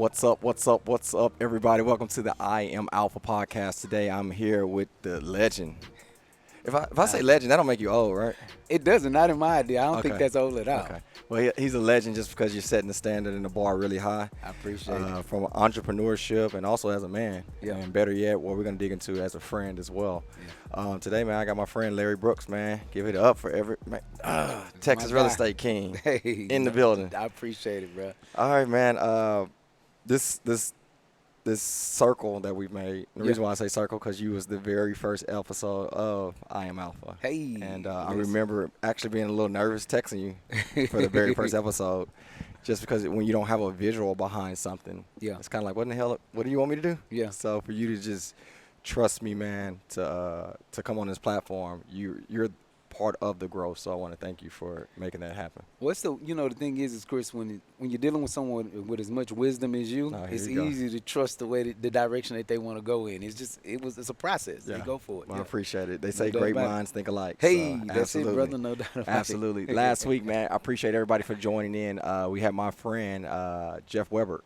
What's up? What's up? What's up, everybody? Welcome to the I Am Alpha podcast. Today, I'm here with the legend. If I say legend, that don't make you old, right? It doesn't. Not in my idea. I don't think Okay. that's old at all. Okay. Well, he's a legend just because you're setting the standard and the bar really high. I appreciate it. From entrepreneurship and also as a man. Yeah. And better yet, what we're going to dig into as a friend as well. Yeah. Today, man, I got my friend Larry Brooks, man. Give it up for Texas real estate king Hey, in the building. I appreciate it, bro. All right, man. This circle that we've made. The reason why I say circle because you was the very first episode of I Am Alpha. Hey. And I remember actually being a little nervous texting you for the very first episode, just because when you don't have a visual behind something, it's kind of like, what in the hell? What do you want me to do? Yeah. So for you to just trust me, man, to come on this platform, you're part of the growth. So I want to thank you for making that happen. What's the thing is Chris, when you're dealing with someone with as much wisdom as you, it's easy to trust the direction that they want to go in. It's a process. Yeah. They go for it. Well, I appreciate it. They say doubt great about it. minds think alike. Hey, so, that's absolutely. it, brother. No doubt about Absolutely. it. Last week, man, I appreciate everybody for joining in. We had my friend Jeff Weber.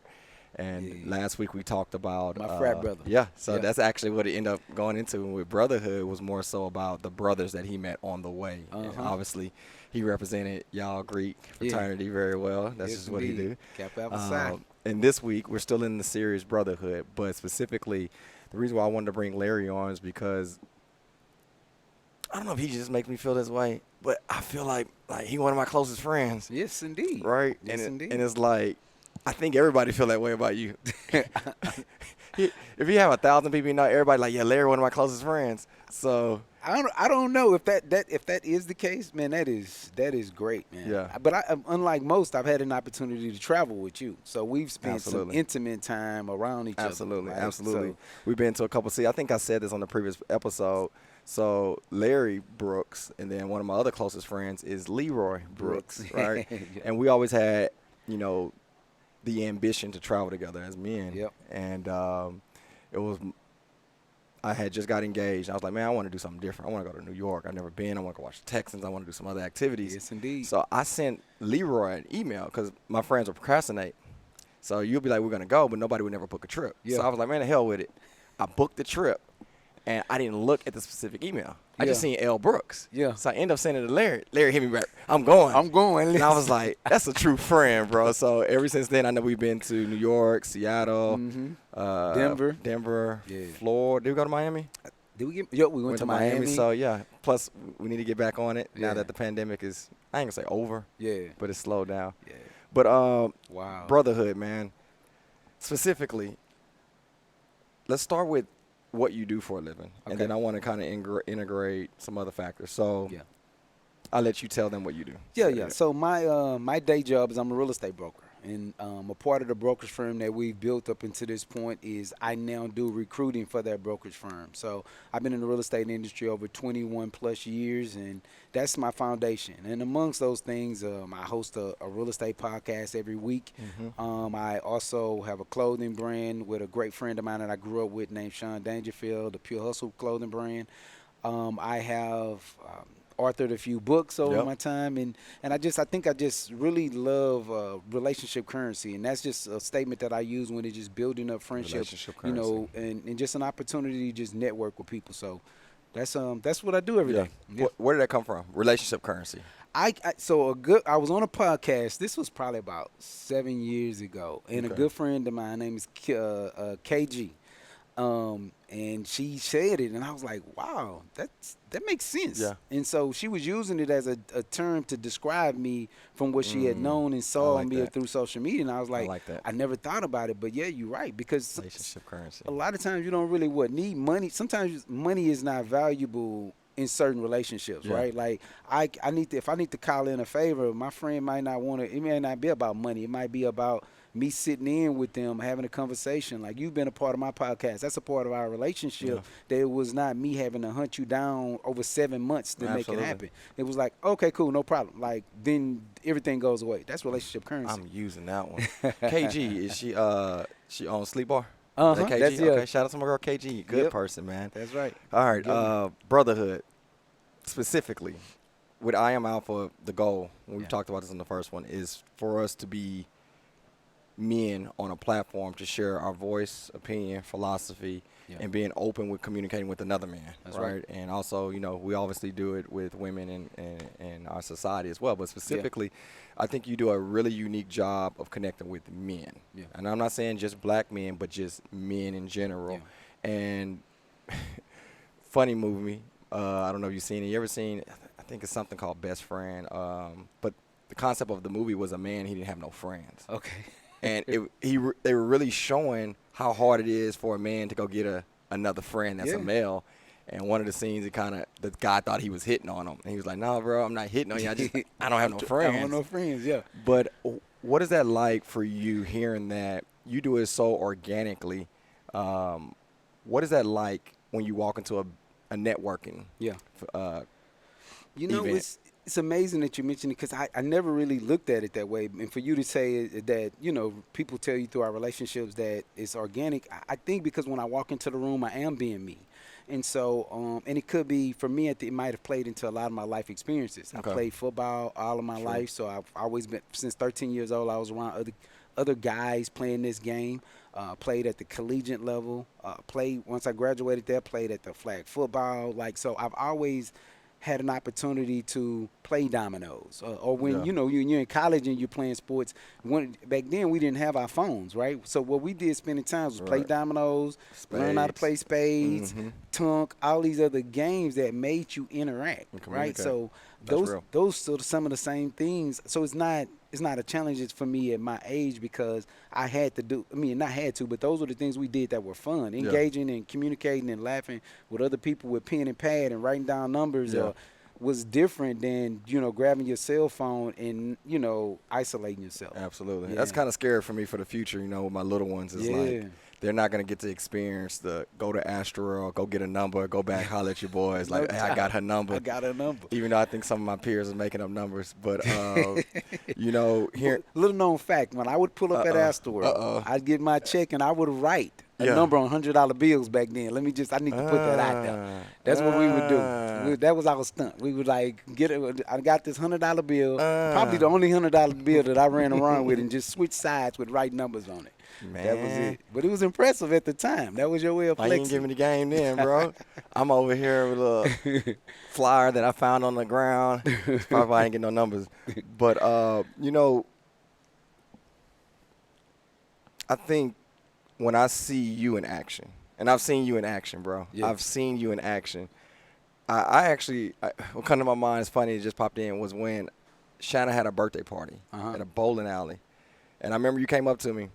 And last week we talked about my frat brother. Yeah, so that's actually what it ended up going into. With Brotherhood was more so about the brothers that he met on the way. And obviously, he represented y'all Greek fraternity very well. That's just what he do. Kappa Alpha Psi. And this week we're still in the series Brotherhood, but specifically, the reason why I wanted to bring Larry on is because I don't know if he just makes me feel this way, but I feel like he one of my closest friends. Yes, indeed. Right? Yes, indeed. And it's like, I think everybody feel that way about you. If you have 1,000 people, you know, everybody like, yeah, Larry, one of my closest friends. So I don't know if that is the case, man. That is great, man. Yeah. But unlike most, I've had an opportunity to travel with you, so we've spent some intimate time around each other. Absolutely, right? absolutely. So, We've been to a couple. See, I think I said this on the previous episode. So Larry Brooks, and then one of my other closest friends is Leroy Brooks, right? And we always had, the ambition to travel together as men. Yep. And I had just got engaged. I was like, man, I want to do something different. I want to go to New York. I've never been. I want to go watch the Texans. I want to do some other activities. Yes, indeed. So I sent Leroy an email because my friends will procrastinate. So you'll be like, we're going to go, but nobody would never book a trip. Yeah. So I was like, man, the hell with it. I booked the trip, and I didn't look at the specific email. I just seen L. Brooks. Yeah. So I ended up sending it to Larry. Larry hit me back. I'm going. And I was like, that's a true friend, bro. So ever since then, I know we've been to New York, Seattle, Denver, Florida. Did we go to Miami? Did we get? Yep, we went to Miami. So, yeah. Plus, we need to get back on it now that the pandemic is, I ain't going to say over. Yeah. But it's slowed down. Yeah. But wow. Brotherhood, man. Specifically, let's start with what you do for a living. Okay. And then I want to kind of integrate some other factors. So I'll let you tell them what you do. Yeah. So my day job is I'm a real estate broker. And a part of the brokerage firm that we've built up into this point is I now do recruiting for that brokerage firm. So I've been in the real estate industry over 21 plus years, and that's my foundation. And amongst those things, I host a real estate podcast every week. I also have a clothing brand with a great friend of mine that I grew up with named Sean Dangerfield, the Pue Hustle clothing brand. I have authored a few books over my time, and I think I just really love relationship currency, and that's just a statement that I use when it's just building up friendships, and just an opportunity to just network with people. So that's what I do every day. Yeah. Where did that come from? Relationship currency. I was on a podcast. This was probably about 7 years ago, and a good friend of mine, name is KG. And she said it, and I was like, wow, that makes sense. Yeah. And so she was using it as a term to describe me from what she had known and saw me through social media. And I was like that. I never thought about it, but yeah, you're right, because relationship currency. A lot of times you don't really need money. Sometimes money is not valuable in certain relationships, right? Like if I need to call in a favor, my friend might not want to. It may not be about money. It might be about me sitting in with them, having a conversation. Like, you've been a part of my podcast. That's a part of our relationship. That it was not me having to hunt you down over 7 months to make it happen. It was like, okay, cool, no problem. Like, then everything goes away. That's relationship currency. I'm using that one. KG, is she on Sleep Bar? Uh-huh. KG? That's okay, shout out to my girl KG. Good person, man. That's right. All right, Brotherhood, specifically, with I Am Alpha, the goal, when we talked about this in the first one, is for us to be men on a platform to share our voice, opinion, philosophy, Yeah. and being open with communicating with another man, That's right. And also, we obviously do it with women in our society as well. But specifically, I think you do a really unique job of connecting with men. Yeah. And I'm not saying just black men, but just men in general. And funny movie. I don't know if you've seen it. You ever seen? I think it's something called Best Friend. But the concept of the movie was a man, he didn't have no friends. Okay. And they were really showing how hard it is for a man to go get another friend that's a male. And one of the scenes, the guy thought he was hitting on him, and he was like, "No, bro, I'm not hitting on you. I don't have no friends." I don't have no friends. Yeah. But what is that like for you, hearing that you do it so organically? What is that like when you walk into a networking? Yeah. Event? It's amazing that you mentioned it, because I never really looked at it that way. And for you to say that, people tell you through our relationships that it's organic, I think because when I walk into the room, I am being me. And so, and it could be, for me, it might have played into a lot of my life experiences. Okay. I played football all of my life, so I've always been, since 13 years old, I was around other guys playing this game. Played at the collegiate level. Once I graduated there, played at the flag football. So I've always had an opportunity to play dominoes, or when you're in college and you're playing sports. Back then we didn't have our phones, right? So what we did spending time was play dominoes, learn how to play spades, tunk, all these other games that made you interact, right? So those are some of the same things. So it's not a challenge for me at my age, because I had to do. I mean, not had to, but those were the things we did that were fun, engaging and communicating and laughing with other people with pen and pad and writing down numbers. Was different than grabbing your cell phone and isolating yourself. Absolutely, that's kind of scary for me for the future. With my little ones, it's like they're not gonna get to experience the go to Astro, go get a number, go back, holler at your boys. Like, hey, I got her number. I got her number. Even though I think some of my peers are making up numbers, but here. Little known fact: when I would pull up at Astro, I'd get my check and I would write a number on $100 bills back then. I need to put that out there. That's what we would do. That was our stunt. We would get it. I got this $100 bill, probably the only $100 bill that I ran around with, and just switch sides with right numbers on it. Man. That was it. But it was impressive at the time. That was your way of flexing. You ain't give me the game then, bro. I'm over here with a flyer that I found on the ground. Probably why I ain't get no numbers. But, I think when I see you in action, and I've seen you in action, bro. Yeah. I've seen you in action. What come to my mind is funny, it just popped in, was when Shanna had a birthday party at a bowling alley. And I remember you came up to me.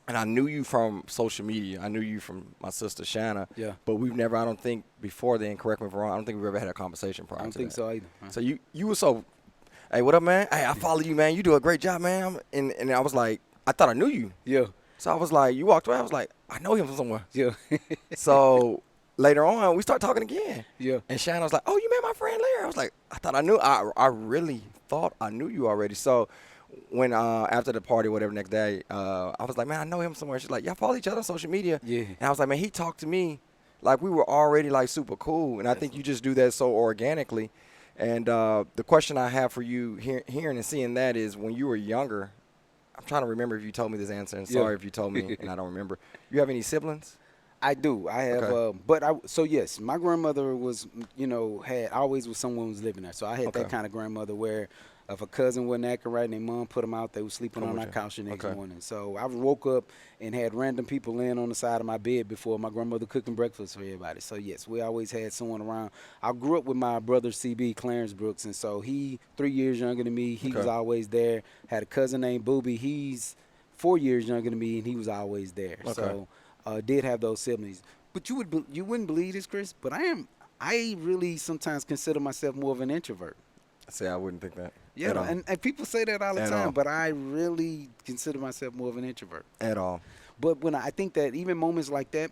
And I knew you from social media. I knew you from my sister Shanna. Yeah. But we've never, I don't think, before then, correct me if I'm wrong, I don't think we've ever had a conversation prior to that. I don't think so either. Huh? So you were so, hey, what up, man? Hey, I follow you, man. You do a great job, man. And I was like, I thought I knew you. Yeah. So I was like, you walked away. I was like, I know him from somewhere. Yeah. So later on, we started talking again. Yeah. And Shanna was like, oh, you met my friend Larry. I was like, I thought I knew. I really thought I knew you already. So when after the party, whatever, next day, I was like, man, I know him somewhere. She's like, y'all follow each other on social media? Yeah. And I was like, man, he talked to me like we were already like super cool. And I think you just do that so organically. And the question I have for you hearing and seeing that is, when you were younger, I'm trying to remember if you told me this answer, and sorry if you told me and I don't remember. You have any siblings? I do. I have, so yes, my grandmother was, had always was someone was living there. So I had that kind of grandmother where if a cousin wasn't acting right and their mom put them out, they were sleeping on our couch the next morning. So I woke up and had random people laying on the side of my bed before my grandmother cooking breakfast for everybody. So yes, we always had someone around. I grew up with my brother CB, Clarence Brooks, and so he 3 years younger than me. He was always there. Had a cousin named Booby. He's 4 years younger than me, and he was always there. So did have those siblings. But you wouldn't believe this, Chris, but I really sometimes consider myself more of an introvert. See, I wouldn't think that. Yeah, and people say that all the time, but I really consider myself more of an introvert. At all. But when I think that even moments like that,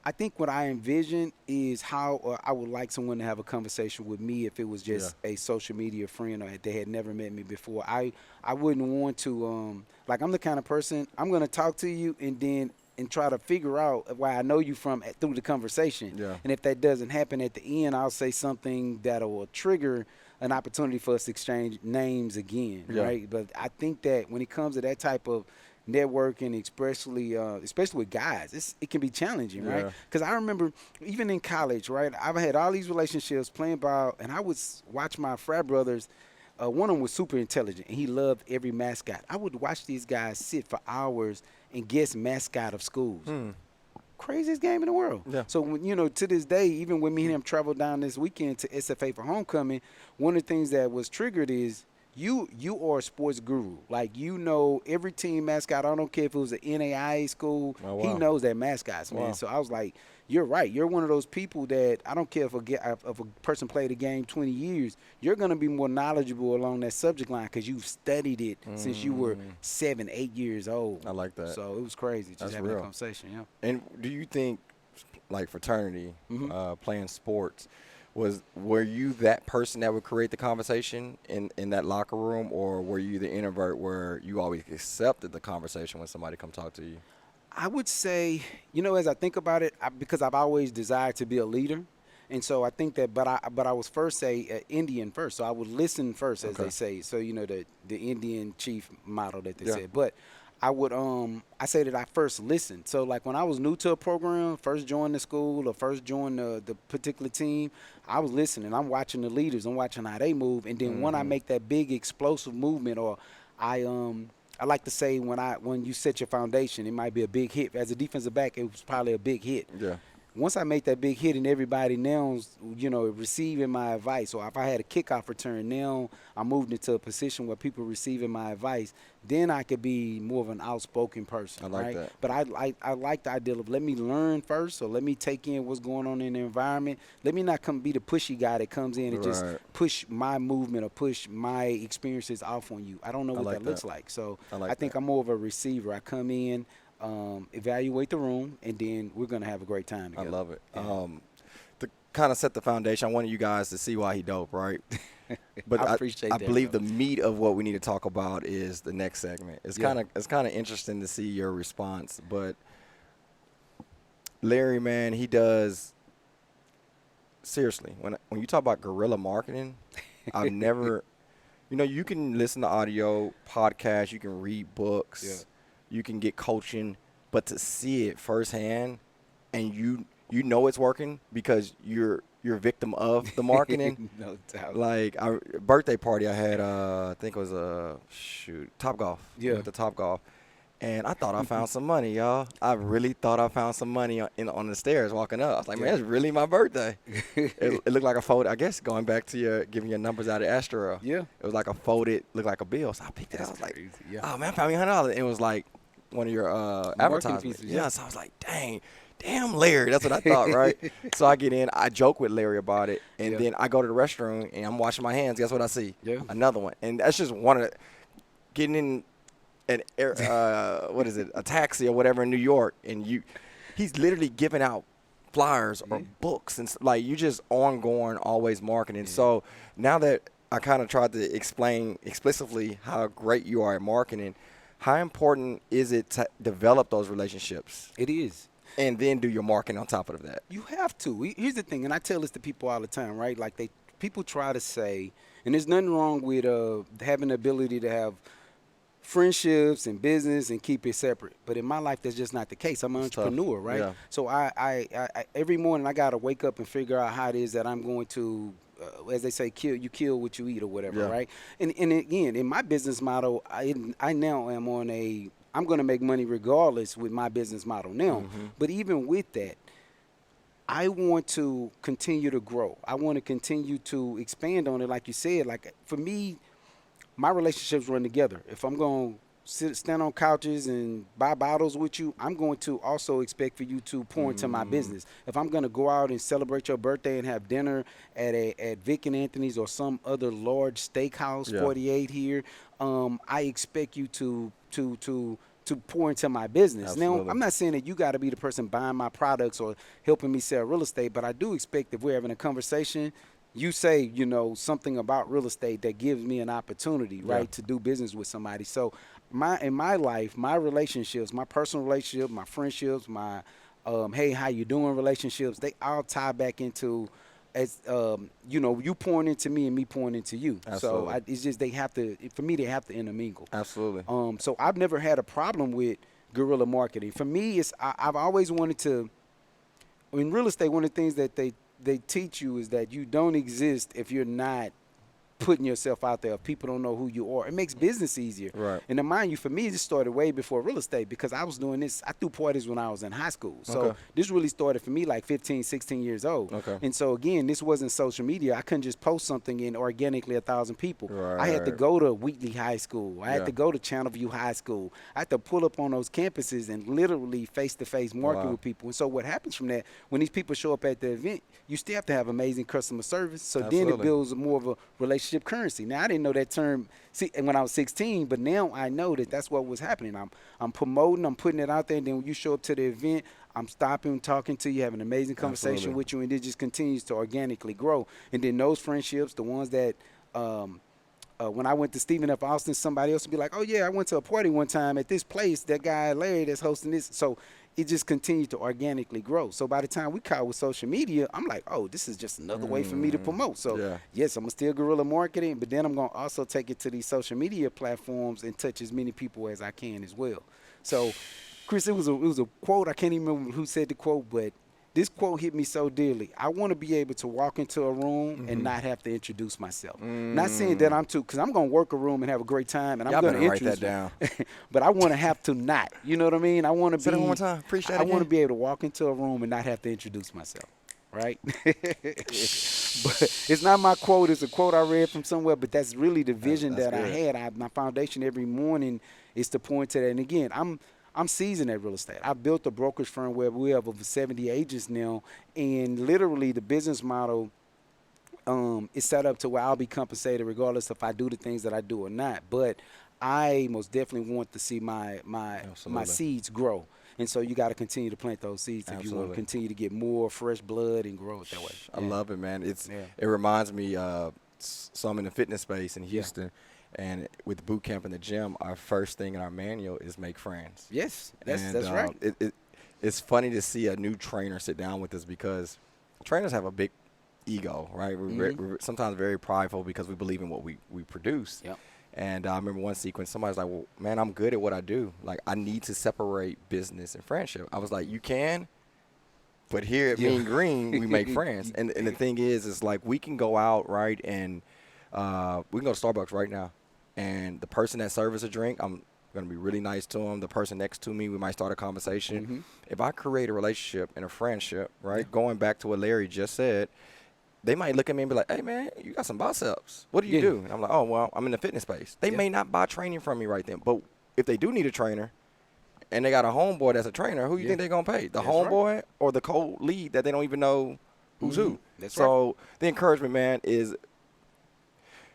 I think what I envision is how I would like someone to have a conversation with me if it was just a social media friend or they had never met me before. I wouldn't want to, I'm the kind of person, I'm going to talk to you and try to figure out why I know you through the conversation. Yeah. And if that doesn't happen at the end, I'll say something that will trigger an opportunity for us to exchange names again, right? But I think that when it comes to that type of networking, especially with guys. It can be challenging, right? Yeah. Because I remember even in college, right? I've had all these relationships playing ball, and I would watch my frat brothers. One of them was super intelligent, and he loved every mascot. I would watch these guys sit for hours and guess mascot of schools. Hmm. Craziest game in the world. Yeah. So when, to this day, even when me and him traveled down this weekend to SFA for homecoming, one of the things that was triggered is you are a sports guru. Like, every team mascot. I don't care if it was an NAIA school. Oh, wow. He knows that mascots, man. Wow. So I was like, you're right. You're one of those people that I don't care if a person played a game 20 years. You're going to be more knowledgeable along that subject line because you've studied it since you were 7, 8 years old. I like that. So it was crazy just That's having real. that conversation. Yeah. And do you think, like fraternity, playing sports, were you that person that would create the conversation in that locker room, or were you the introvert where you always accepted the conversation when somebody come talk to you? I would say, as I think about it, because I've always desired to be a leader, and so I think that. But I was first Indian first, so I would listen first, as they say. So the Indian chief motto that they said. But I would I say that I first listened. So like when I was new to a program, first joined the school or first joined the particular team, I was listening. I'm watching the leaders. I'm watching how they move, and then when I make that big explosive movement, or I like to say when you set your foundation, it might be a big hit. As a defensive back, it was probably a big hit. Yeah. Once I make that big hit and everybody now's, receiving my advice, or if I had a kickoff return, now I moved into a position where people receiving my advice, then I could be more of an outspoken person. I like right? that. But I like the idea of let me learn first, so let me take in what's going on in the environment. Let me not be the pushy guy that comes in and just push my movement or push my experiences off on you. I don't know what that looks like. So I think I'm more of a receiver. I come in, evaluate the room, and then we're going to have a great time together. I love it. Yeah. To kind of set the foundation, I wanted you guys to see why he dope, right? But I appreciate that. I believe the meat of what we need to talk about is the next segment. It's kind of interesting to see your response. But Larry, man, he does seriously. When you talk about guerrilla marketing, I've never, you can listen to audio podcasts, you can read books, you can get coaching, but to see it firsthand, and you know it's working because you're a victim of the marketing. No doubt. Like birthday party I had, I think it was Top Golf. Yeah. Went to Top Golf, and I thought I found some money, y'all. I really thought I found some money on the stairs walking up. I was like, man, it's really my birthday. It looked like a folded. I guess going back to giving your numbers out of Astro. Yeah. It was like a folded, looked like a bill. So I picked it up. I was like, yeah. oh man, I found me $100. It was like one of your advertisements. Pieces, yeah. So I was like, damn Larry. That's what I thought, right? So I get in. I joke with Larry about it. And then I go to the restroom, and I'm washing my hands. Guess what I see? Yeah. Another one. And that's just one of the – getting in an a taxi or whatever in New York, and he's literally giving out flyers or books. And like, you just ongoing, always marketing. So now that I kind of tried to explain explicitly how great you are at marketing, how important is it to develop those relationships? It is. And then do your marketing on top of that. You have to. Here's the thing, and I tell this to people all the time, right? Like people try to say, and there's nothing wrong with having the ability to have friendships and business and keep it separate. But in my life, that's just not the case. I'm an entrepreneur, right? Yeah. So I every morning I gotta wake up and figure out how it is that I'm going to, as they say, kill what you eat or whatever, right? And again, in my business model, I now am on I'm going to make money regardless with my business model now. But even with that, I want to continue to grow. I want to continue to expand on it. Like you said, like for me, my relationships run together. If I'm going to stand on couches and buy bottles with you, I'm going to also expect for you to pour into my business. If I'm going to go out and celebrate your birthday and have dinner at Vic and Anthony's or some other large steakhouse, 48 here, I expect you to pour into my business. Absolutely. Now, I'm not saying that you got to be the person buying my products or helping me sell real estate, but I do expect if we're having a conversation, you say, something about real estate that gives me an opportunity, right, to do business with somebody. So in my life, my relationships, my personal relationship, my friendships, my hey, how you doing relationships, they all tie back into as you pouring into me and me pouring into you. Absolutely. So it's just they have to. For me, they have to intermingle. Absolutely. So I've never had a problem with guerrilla marketing. For me, I've always wanted to. In real estate, one of the things that they teach you is that you don't exist if you're not putting yourself out there. If people don't know who you are, it makes business easier. Right. And to mind you, for me, this started way before real estate because I was doing this. I threw parties when I was in high school. So Okay. this really started for me like 15, 16 years old. Okay. And so again, this wasn't social media. I couldn't just post something and organically 1,000 people. Right. I had to go to Wheatley High School. I had Yeah. to go to Channelview High School. I had to pull up on those campuses and literally face-to-face market Wow. with people. And so what happens from that, when these people show up at the event, you still have to have amazing customer service. So then Absolutely. it builds more of a relationship currency. Now, I didn't know that term when I was 16, but now I know that that's what was happening. I'm promoting, I'm putting it out there, and then when you show up to the event, I'm stopping, talking to you, having an amazing conversation Absolutely. with you, and it just continues to organically grow. And then those friendships, the ones that when I went to Stephen F. Austin, somebody else would be like, oh, yeah, I went to a party one time at this place, that guy Larry that's hosting this. So it just continues to organically grow. So by the time we caught with social media, I'm like, oh, this is just another way for me to promote. So, Yeah. yes, I'm still guerrilla marketing, but then I'm going to also take it to these social media platforms and touch as many people as I can as well. So, Chris, it was a quote. I can't even remember who said the quote, but this quote hit me so dearly. I want to be able to walk into a room and not have to introduce myself. Not saying that I'm too, because I'm going to work a room and have a great time, and I'm Y'all going to better write introduce that down. but I want to have to not. You know what I mean? I want to Say be. that one more time. Appreciate it I want to again. be able to walk into a room and not have to introduce myself. Right? But it's not my quote. It's a quote I read from somewhere, but that's really the vision That's that I good. had. My foundation every morning is to point to that. And again, I'm seasoned at real estate. I've built a brokerage firm where we have over 70 agents now, and literally the business model is set up to where I'll be compensated regardless if I do the things that I do or not. But I most definitely want to see my Absolutely. seeds grow. And so you got to continue to plant those seeds if you want Absolutely. to continue to get more fresh blood and grow it that way. I love it, man. Yeah. It reminds me. So I'm in the fitness space in Houston, and with boot camp in the gym, our first thing in our manual is make friends. Yes, And, that's right. It's funny to see a new trainer sit down with us because trainers have a big ego, right? We're sometimes very prideful because we believe in what we produce. Yep. And I remember one sequence, somebody's like, well, man, I'm good at what I do. Like, I need to separate business and friendship. I was like, you can, but here at Mean Green, we make friends. And the thing is, it's like we can go out, right, and we can go to Starbucks right now. And the person that serves us a drink, I'm going to be really nice to them. The person next to me, we might start a conversation. If I create a relationship and a friendship, right, going back to what Larry just said, they might look at me and be like, hey, man, you got some biceps. What do you do? And I'm like, oh, well, I'm in the fitness space. They may not buy training from me right then. But if they do need a trainer and they got a homeboy that's a trainer, who you think they're going to pay? The That's homeboy or the co-lead that they don't even know who's who? That's so the encouragement, man, is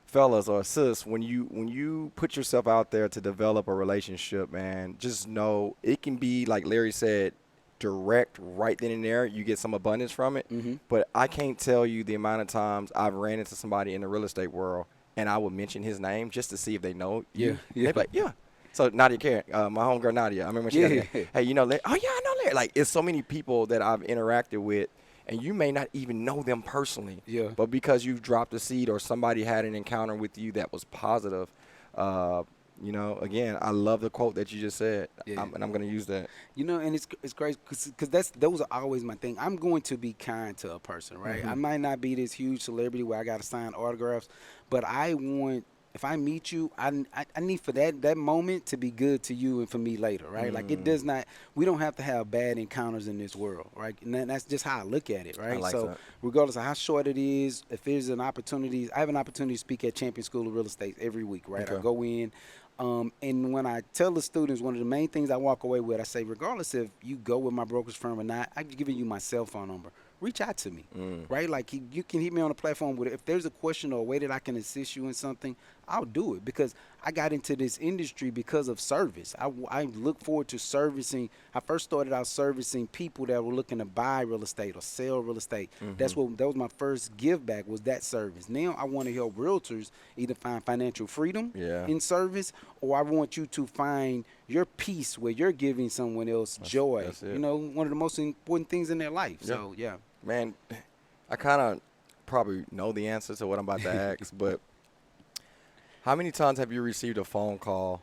fellas or sis, when you put yourself out there to develop a relationship, man, just know it can be, like Larry said, direct right then and there. You get some abundance from it. But I can't tell you the amount of times I've ran into somebody in the real estate world and I would mention his name just to see if they know you. They'd be like, yeah. So Nadia Karen, my homegirl Nadia, I remember when she got there, hey, you know Larry? Oh, yeah, I know Larry. Like, it's so many people that I've interacted with, and you may not even know them personally. Yeah. But because you've dropped a seed or somebody had an encounter with you that was positive, you know, again, I love the quote that you just said, and I'm going to use that. You know, and it's crazy because those are always my thing. I'm going to be kind to a person, right? I might not be this huge celebrity where I got to sign autographs, but I want, if I meet you, I need for that moment to be good to you and for me later, right? Like it does not, we don't have to have bad encounters in this world, right? And that's just how I look at it, right? I like so that. regardless of how short it is, if there's an opportunity, I have an opportunity to speak at Champion School of Real Estate every week, right? Okay. I go in. And when I tell the students, one of the main things I walk away with, I say, regardless if you go with my brokerage firm or not, I'm giving you my cell phone number. Reach out to me, right? Like you can hit me on the platform with it. If there's a question or a way that I can assist you in something, I'll do it because I got into this industry because of service. I look forward to servicing. I first started out servicing people that were looking to buy real estate or sell real estate. That was my first give back, was that service. Now I want to help realtors either find financial freedom in service, or I want you to find your peace where you're giving someone else joy. That's it. You know, one of the most important things in their life. So, yeah. Man, I kind of probably know the answer to what I'm about to ask, but how many times have you received a phone call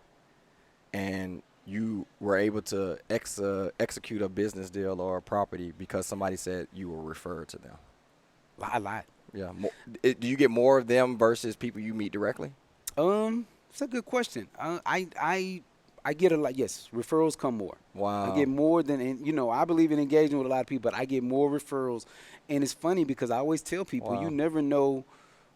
and you were able to execute a business deal or a property because somebody said you were referred to them? A lot. Yeah. Do you get more of them versus people you meet directly? It's a good question. I get a lot. Yes, referrals come more. I Wow. get more than, and I believe in engaging with a lot of people, but I get more referrals. And it's funny because I always tell people, you Wow. never know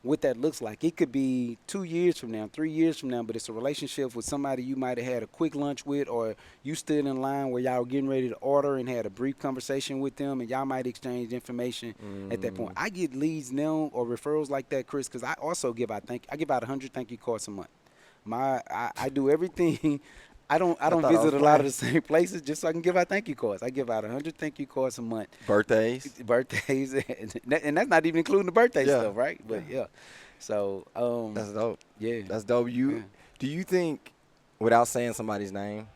what that looks like. It could be 2 years from now, 3 years from now, but it's a relationship with somebody you might have had a quick lunch with, or you stood in line where y'all were getting ready to order and had a brief conversation with them, and y'all might exchange information at that point. Mm, I get leads now or referrals like that, Chris, because I also I give out 100 thank you cards a month. I do everything. I I don't thought I was visit a lot of playing. the same places just so I can give out thank you cards. I give out 100 thank you cards a month. Birthdays? Birthdays, and that's not even including the birthday Yeah. stuff, right? Yeah. But yeah, so That's dope. yeah, That's dope. yeah. Do you think, without saying somebody's name,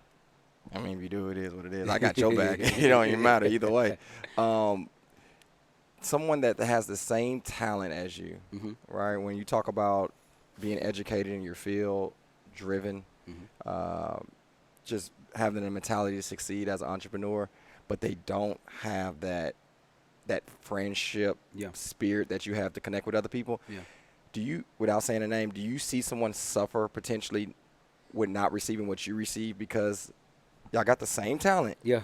I mean, if you do, it is what it is. I got your back. It don't even matter either way. Um, Someone that has the same talent as you, Hmm. right? When you talk about being educated in your field, driven, Hmm. um, just having a mentality to succeed as an entrepreneur, but they don't have that friendship Yeah, spirit that you have to connect with other people. yeah, Do you, without saying a name, do you see someone suffer potentially with not receiving what you receive because y'all got the same talent? yeah.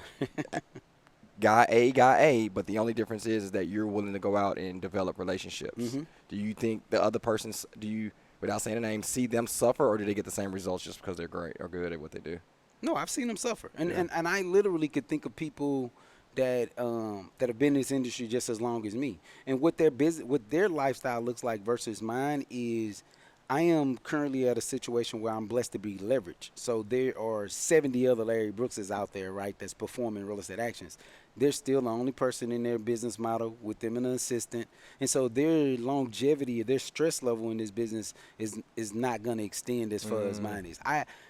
Got A, but the only difference is that you're willing to go out and develop relationships. Hmm. Do you think the other persons, do you, without saying a name, see them suffer, or do they get the same results just because they're great or good at what they do? No, I've seen them suffer, and Yeah. and I literally could think of people that have been in this industry just as long as me, and what their lifestyle looks like versus mine is. I am currently at a situation where I'm blessed to be leveraged. So there are 70 other Larry Brookses out there, right, that's performing real estate actions. They're still the only person in their business model with them and an assistant. And so their longevity, their stress level in this business is not going to extend as far as Mm, mine is.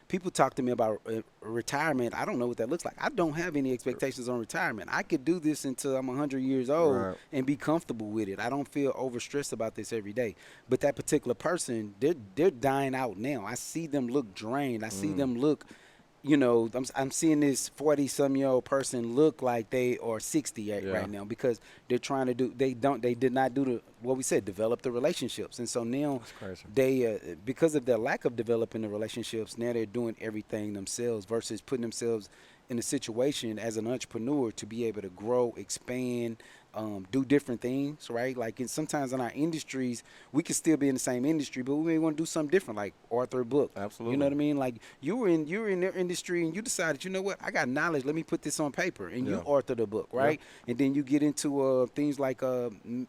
People talk to me about retirement. I don't know what that looks like. I don't have any expectations on retirement. I could do this until I'm 100 years old right. and be comfortable with it. I don't feel overstressed about this every day. But that particular person, they're dying out now. I see them look drained. I see Mm, them look, I'm seeing this 40-some-year-old person look like they are 60 yeah. right now because they're trying to they did not do what we said, develop the relationships. And so now That's crazy. because of their lack of developing the relationships, now they're doing everything themselves versus putting themselves in a situation as an entrepreneur to be able to grow, expand, do different things, right? Like sometimes in our industries, we could still be in the same industry, but we may want to do something different, like author a book. You know Absolutely. what I mean? Like you were in their industry and you decided, you know what, I got knowledge. Let me put this on paper, and you Yeah. authored a book, Yeah. right? And then you get into things like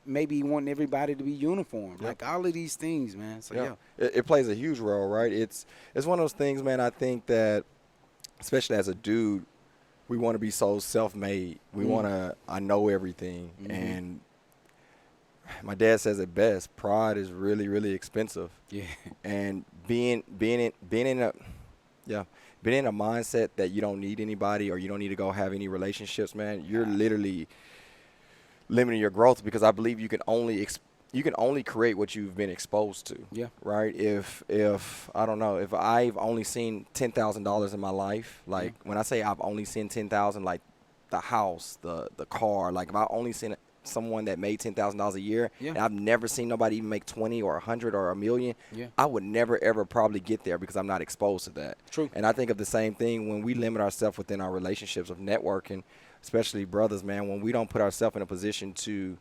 maybe wanting everybody to be uniform, Yep. like all of these things, man. So Yeah. yeah, It plays a huge role, right? It's one of those things, man. I think that, especially as a dude, we want to be so self-made. We mm, want to, I know everything. mm-hmm. And my dad says it best. Pride is really, really expensive. Yeah, And being in a yeah, being in a mindset that you don't need anybody or you don't need to go have any relationships, man, you're literally limiting your growth because I believe you can only create what you've been exposed to, yeah, right? If I don't know, if I've only seen $10,000 in my life, yeah, like when I say I've only seen 10,000, like the house, the car, like if I only seen someone that made $10,000 a year, yeah, and I've never seen nobody even make 20 or 100 or a million, yeah. I would never ever probably get there because I'm not exposed to that. True. And I think of the same thing when we limit ourselves within our relationships of networking, especially brothers, man, when we don't put ourselves in a position to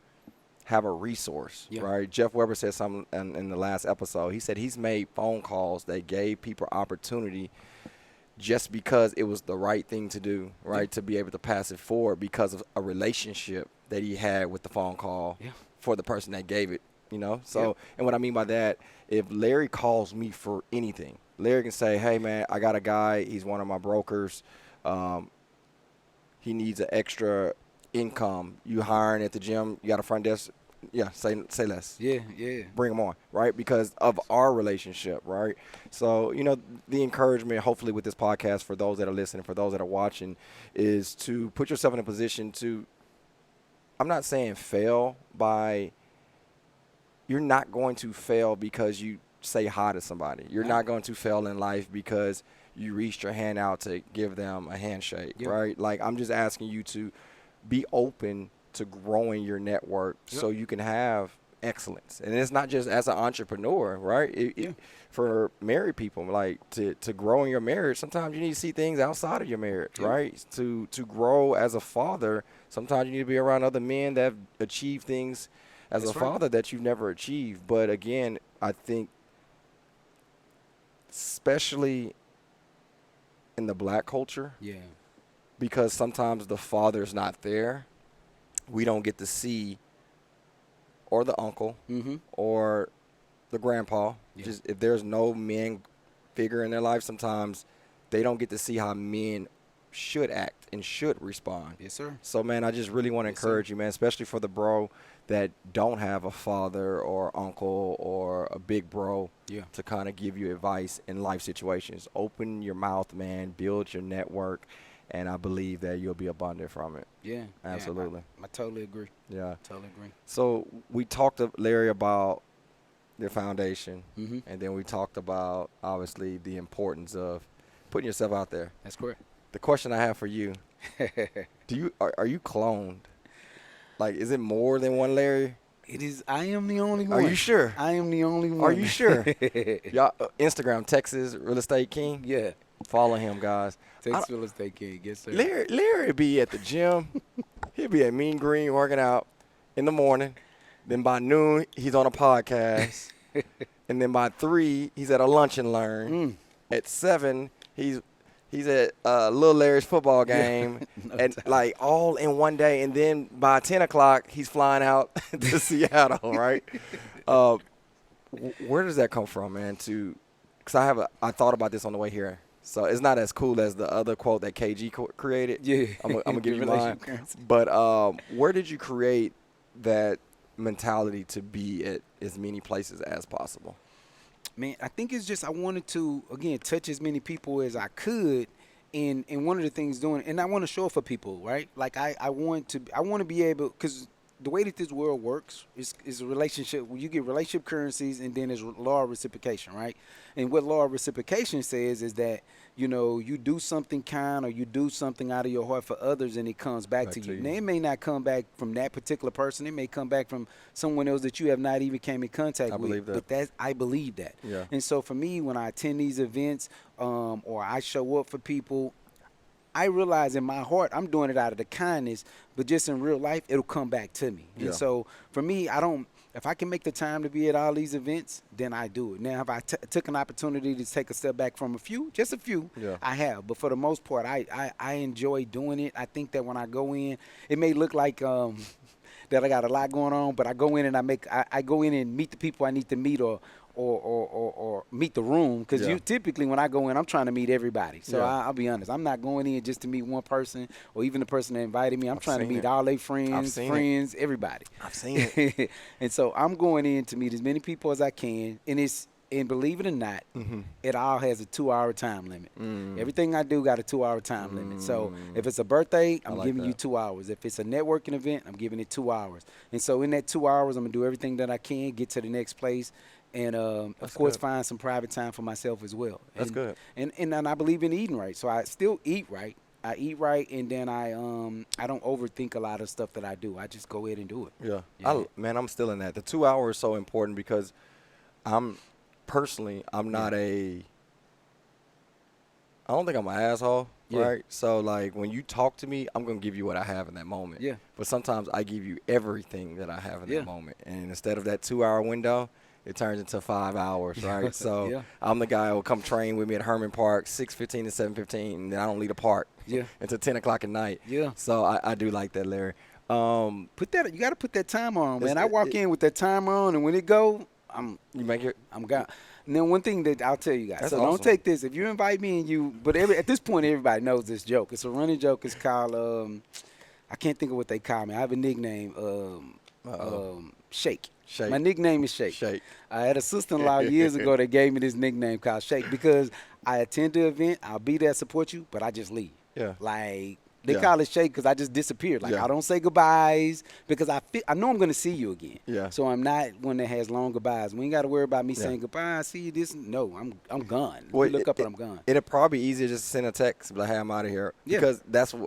have a resource, Yeah, right? Jeff Weber said something in the last episode. He said he's made phone calls that gave people opportunity just because it was the right thing to do, yeah, right? To be able to pass it forward because of a relationship that he had with the phone call yeah, for the person that gave it, you know? yeah, So, and what I mean by that, if Larry calls me for anything, Larry can say, hey, man, I got a guy. He's one of my brokers. Um, he needs an extra income. You hiring at the gym, you got a front desk. Yeah, say less. yeah, yeah. Bring them on, right? Because of our relationship, right? So, the encouragement, hopefully, with this podcast for those that are listening, for those that are watching, is to put yourself in a position to, I'm not saying fail by you're not going to fail because you say hi to somebody. You're not going to fail in life because you reached your hand out to give them a handshake, right? Like, I'm just asking you to be open to growing your network so you can have excellence. And it's not just as an entrepreneur, right? For married people, like to grow in your marriage, sometimes you need to see things outside of your marriage, right? To grow as a father, sometimes you need to be around other men that have achieved things as a father that you've never achieved. But again, I think especially in the black culture, because sometimes the father's not there, we don't get to see, or the uncle, or the grandpa. Just if there's no men figure in their life, sometimes they don't get to see how men should act and should respond. Yes, sir. So, man, I just really want to encourage you, man, especially for the bro that don't have a father or uncle or a big bro to kind of give you advice in life situations. Open your mouth, man. Build your network. And I believe that you'll be abundant from it. Yeah. Absolutely. I totally agree. Yeah. Totally agree. So we talked to Larry about your foundation, and then we talked about, obviously, the importance of putting yourself out there. That's correct. The question I have for you, are you cloned? Like, is it more than one Larry? It is. I am the only one. Are you sure? I am the only one. Are you sure? Y'all, Instagram, Texas Real Estate King? Yeah. Follow him, guys. Texas Real Estate King. Yes, sir. Larry be at the gym. He'll be at Mean Green working out in the morning. Then by noon, he's on a podcast. And then by 3, he's at a lunch and learn. At 7, he's at Little Larry's football game. And like all in one day. And then by 10 o'clock, he's flying out to Seattle, right? Where does that come from, man? Because I thought about this on the way here. So it's not as cool as the other quote that KG created. Yeah. I'm going to give you mine. But where did you create that mentality to be at as many places as possible? Man, I think it's just I wanted to, again, touch as many people as I could. And one of the things doing, and I want to show it for people, right? Like I want to be able, because the way that this world works is a relationship. You get relationship currencies, and then there's law of reciprocation, right? And what law of reciprocation says is that, you know, you do something kind or you do something out of your heart for others, and it comes back to you. Now, it may not come back from that particular person. It may come back from someone else that you have not even came in contact with. I believe that. But I believe that. Yeah. And so for me, when I attend these events or I show up for people, I realize in my heart I'm doing it out of the kindness, but just in real life, it'll come back to me. And so for me, if I can make the time to be at all these events, then I do it. Now, if I took an opportunity to take a step back from just a few, I have. But for the most part, I enjoy doing it. I think that when I go in, it may look like that I got a lot going on, but I go in and I go in and meet the people I need to meet or meet the room, because you typically when I go in, I'm trying to meet everybody. So I'll be honest, I'm not going in just to meet one person or even the person that invited me. I'm trying to meet all their friends, everybody. I've seen it. And so I'm going in to meet as many people as I can, and believe it or not, it all has a 2-hour time limit. Everything I do got a 2-hour time limit. So if it's a birthday, I'm giving you 2 hours. If it's a networking event, I'm giving it 2 hours. And so in that 2 hours, I'm going to do everything that I can, get to the next place, and, of course, find some private time for myself as well. That's good. And I believe in eating right. So I still eat right. I eat right, and then I don't overthink a lot of stuff that I do. I just go ahead and do it. Yeah. I'm still in that. The 2 hours is so important because I'm not I don't think I'm an asshole, right? So, like, when you talk to me, I'm going to give you what I have in that moment. Yeah. But sometimes I give you everything that I have in that moment. And instead of that 2-hour window, it turns into 5 hours, right? So I'm the guy who will come train with me at Herman Park, 6:15 to 7:15, and then I don't leave the park until 10 o'clock at night. Yeah. So I do like that, Larry. You got to put that timer on, man. I walk in with that timer on, and when it go, I'm gone. And then one thing that I'll tell you guys, so don't take this. If you invite me but at this point, everybody knows this joke. It's a running joke. It's called, I can't think of what they call me. I have a nickname, Shake. My nickname is Shake. I had a sister-in-law years ago that gave me this nickname called Shake because I attend the event, I'll be there, support you, but I just leave. Yeah. Like, They Yeah. call it shake because I just disappeared. Like Yeah. I don't say goodbyes because I know I'm gonna see you again. Yeah. So I'm not one that has long goodbyes. We ain't got to worry about me Yeah. saying goodbye. I see you this. No, I'm gone. Well, You look up and I'm gone. it'd probably be easier just to send a text, be like, "Hey, I'm out of here," Yeah. because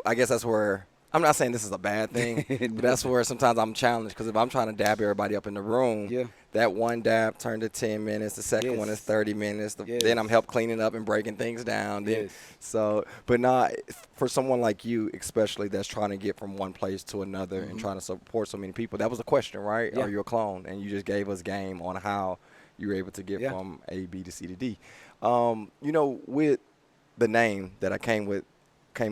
I guess that's where I'm not saying this is a bad thing, but that's where sometimes I'm challenged because if I'm trying to dab everybody up in the room, Yeah. that one dab turned to 10 minutes, the second one is Yes. 30 minutes, Yes. then I'm help cleaning up and breaking things down. Then, Yes. so, but not for someone like you, especially that's trying to get from one place to another and trying to support so many people. That was the question, right? Yeah. Are you a clone? And you just gave us game on how you were able to get Yeah. from A, B to C to D. With the name that I came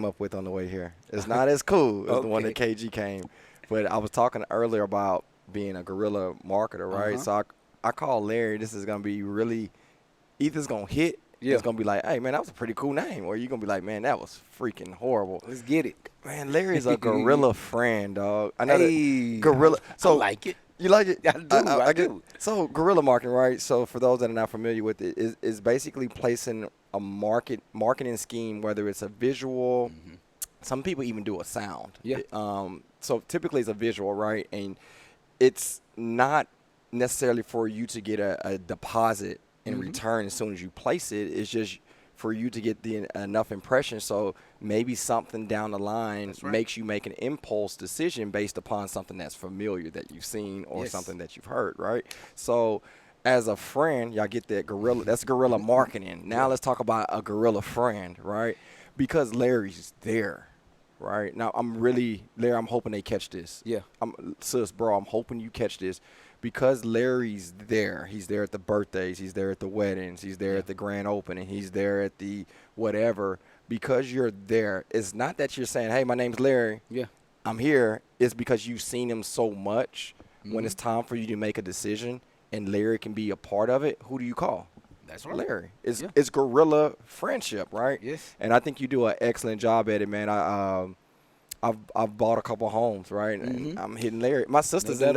up with on the way here, it's not as cool as the one that KG came. But I was talking earlier about being a guerrilla marketer, right? So I call Larry. This is gonna be really either it's gonna hit. Yeah. It's gonna be like, hey man, that was a pretty cool name, or you're gonna be like, man, that was freaking horrible. Let's get it. Man, Larry's a gorilla friend, dog. I know Hey, that gorilla. I like it. You like it? I do. I get- do. So guerrilla marketing, right? So for those that are not familiar with it, is basically placing a marketing scheme, whether it's a visual. Some people even do a sound. Yeah. So typically it's a visual, right? And it's not necessarily for you to get a deposit in return as soon as you place it. It's just for you to get enough impression. So maybe something down the line makes you make an impulse decision based upon something that's familiar that you've seen or something that you've heard, right? So as a friend, y'all get that guerrilla. That's guerrilla marketing. Now let's talk about a guerrilla friend, right? Because Larry's there, right? Now Larry, I'm hoping they catch this. Yeah. Sis, bro, I'm hoping you catch this. Because Larry's there, he's there at the birthdays, he's there at the weddings, he's there at the grand opening, he's there at the whatever. Because you're there, it's not that you're saying, hey, my name's Larry, I'm here. It's because you've seen him so much. When it's time for you to make a decision and Larry can be a part of it, who do you call? That's right. Larry. It's guerrilla friendship, right? Yes. And I think you do an excellent job at it, man. I've bought a couple homes, right? And I'm hitting Larry. My sister's in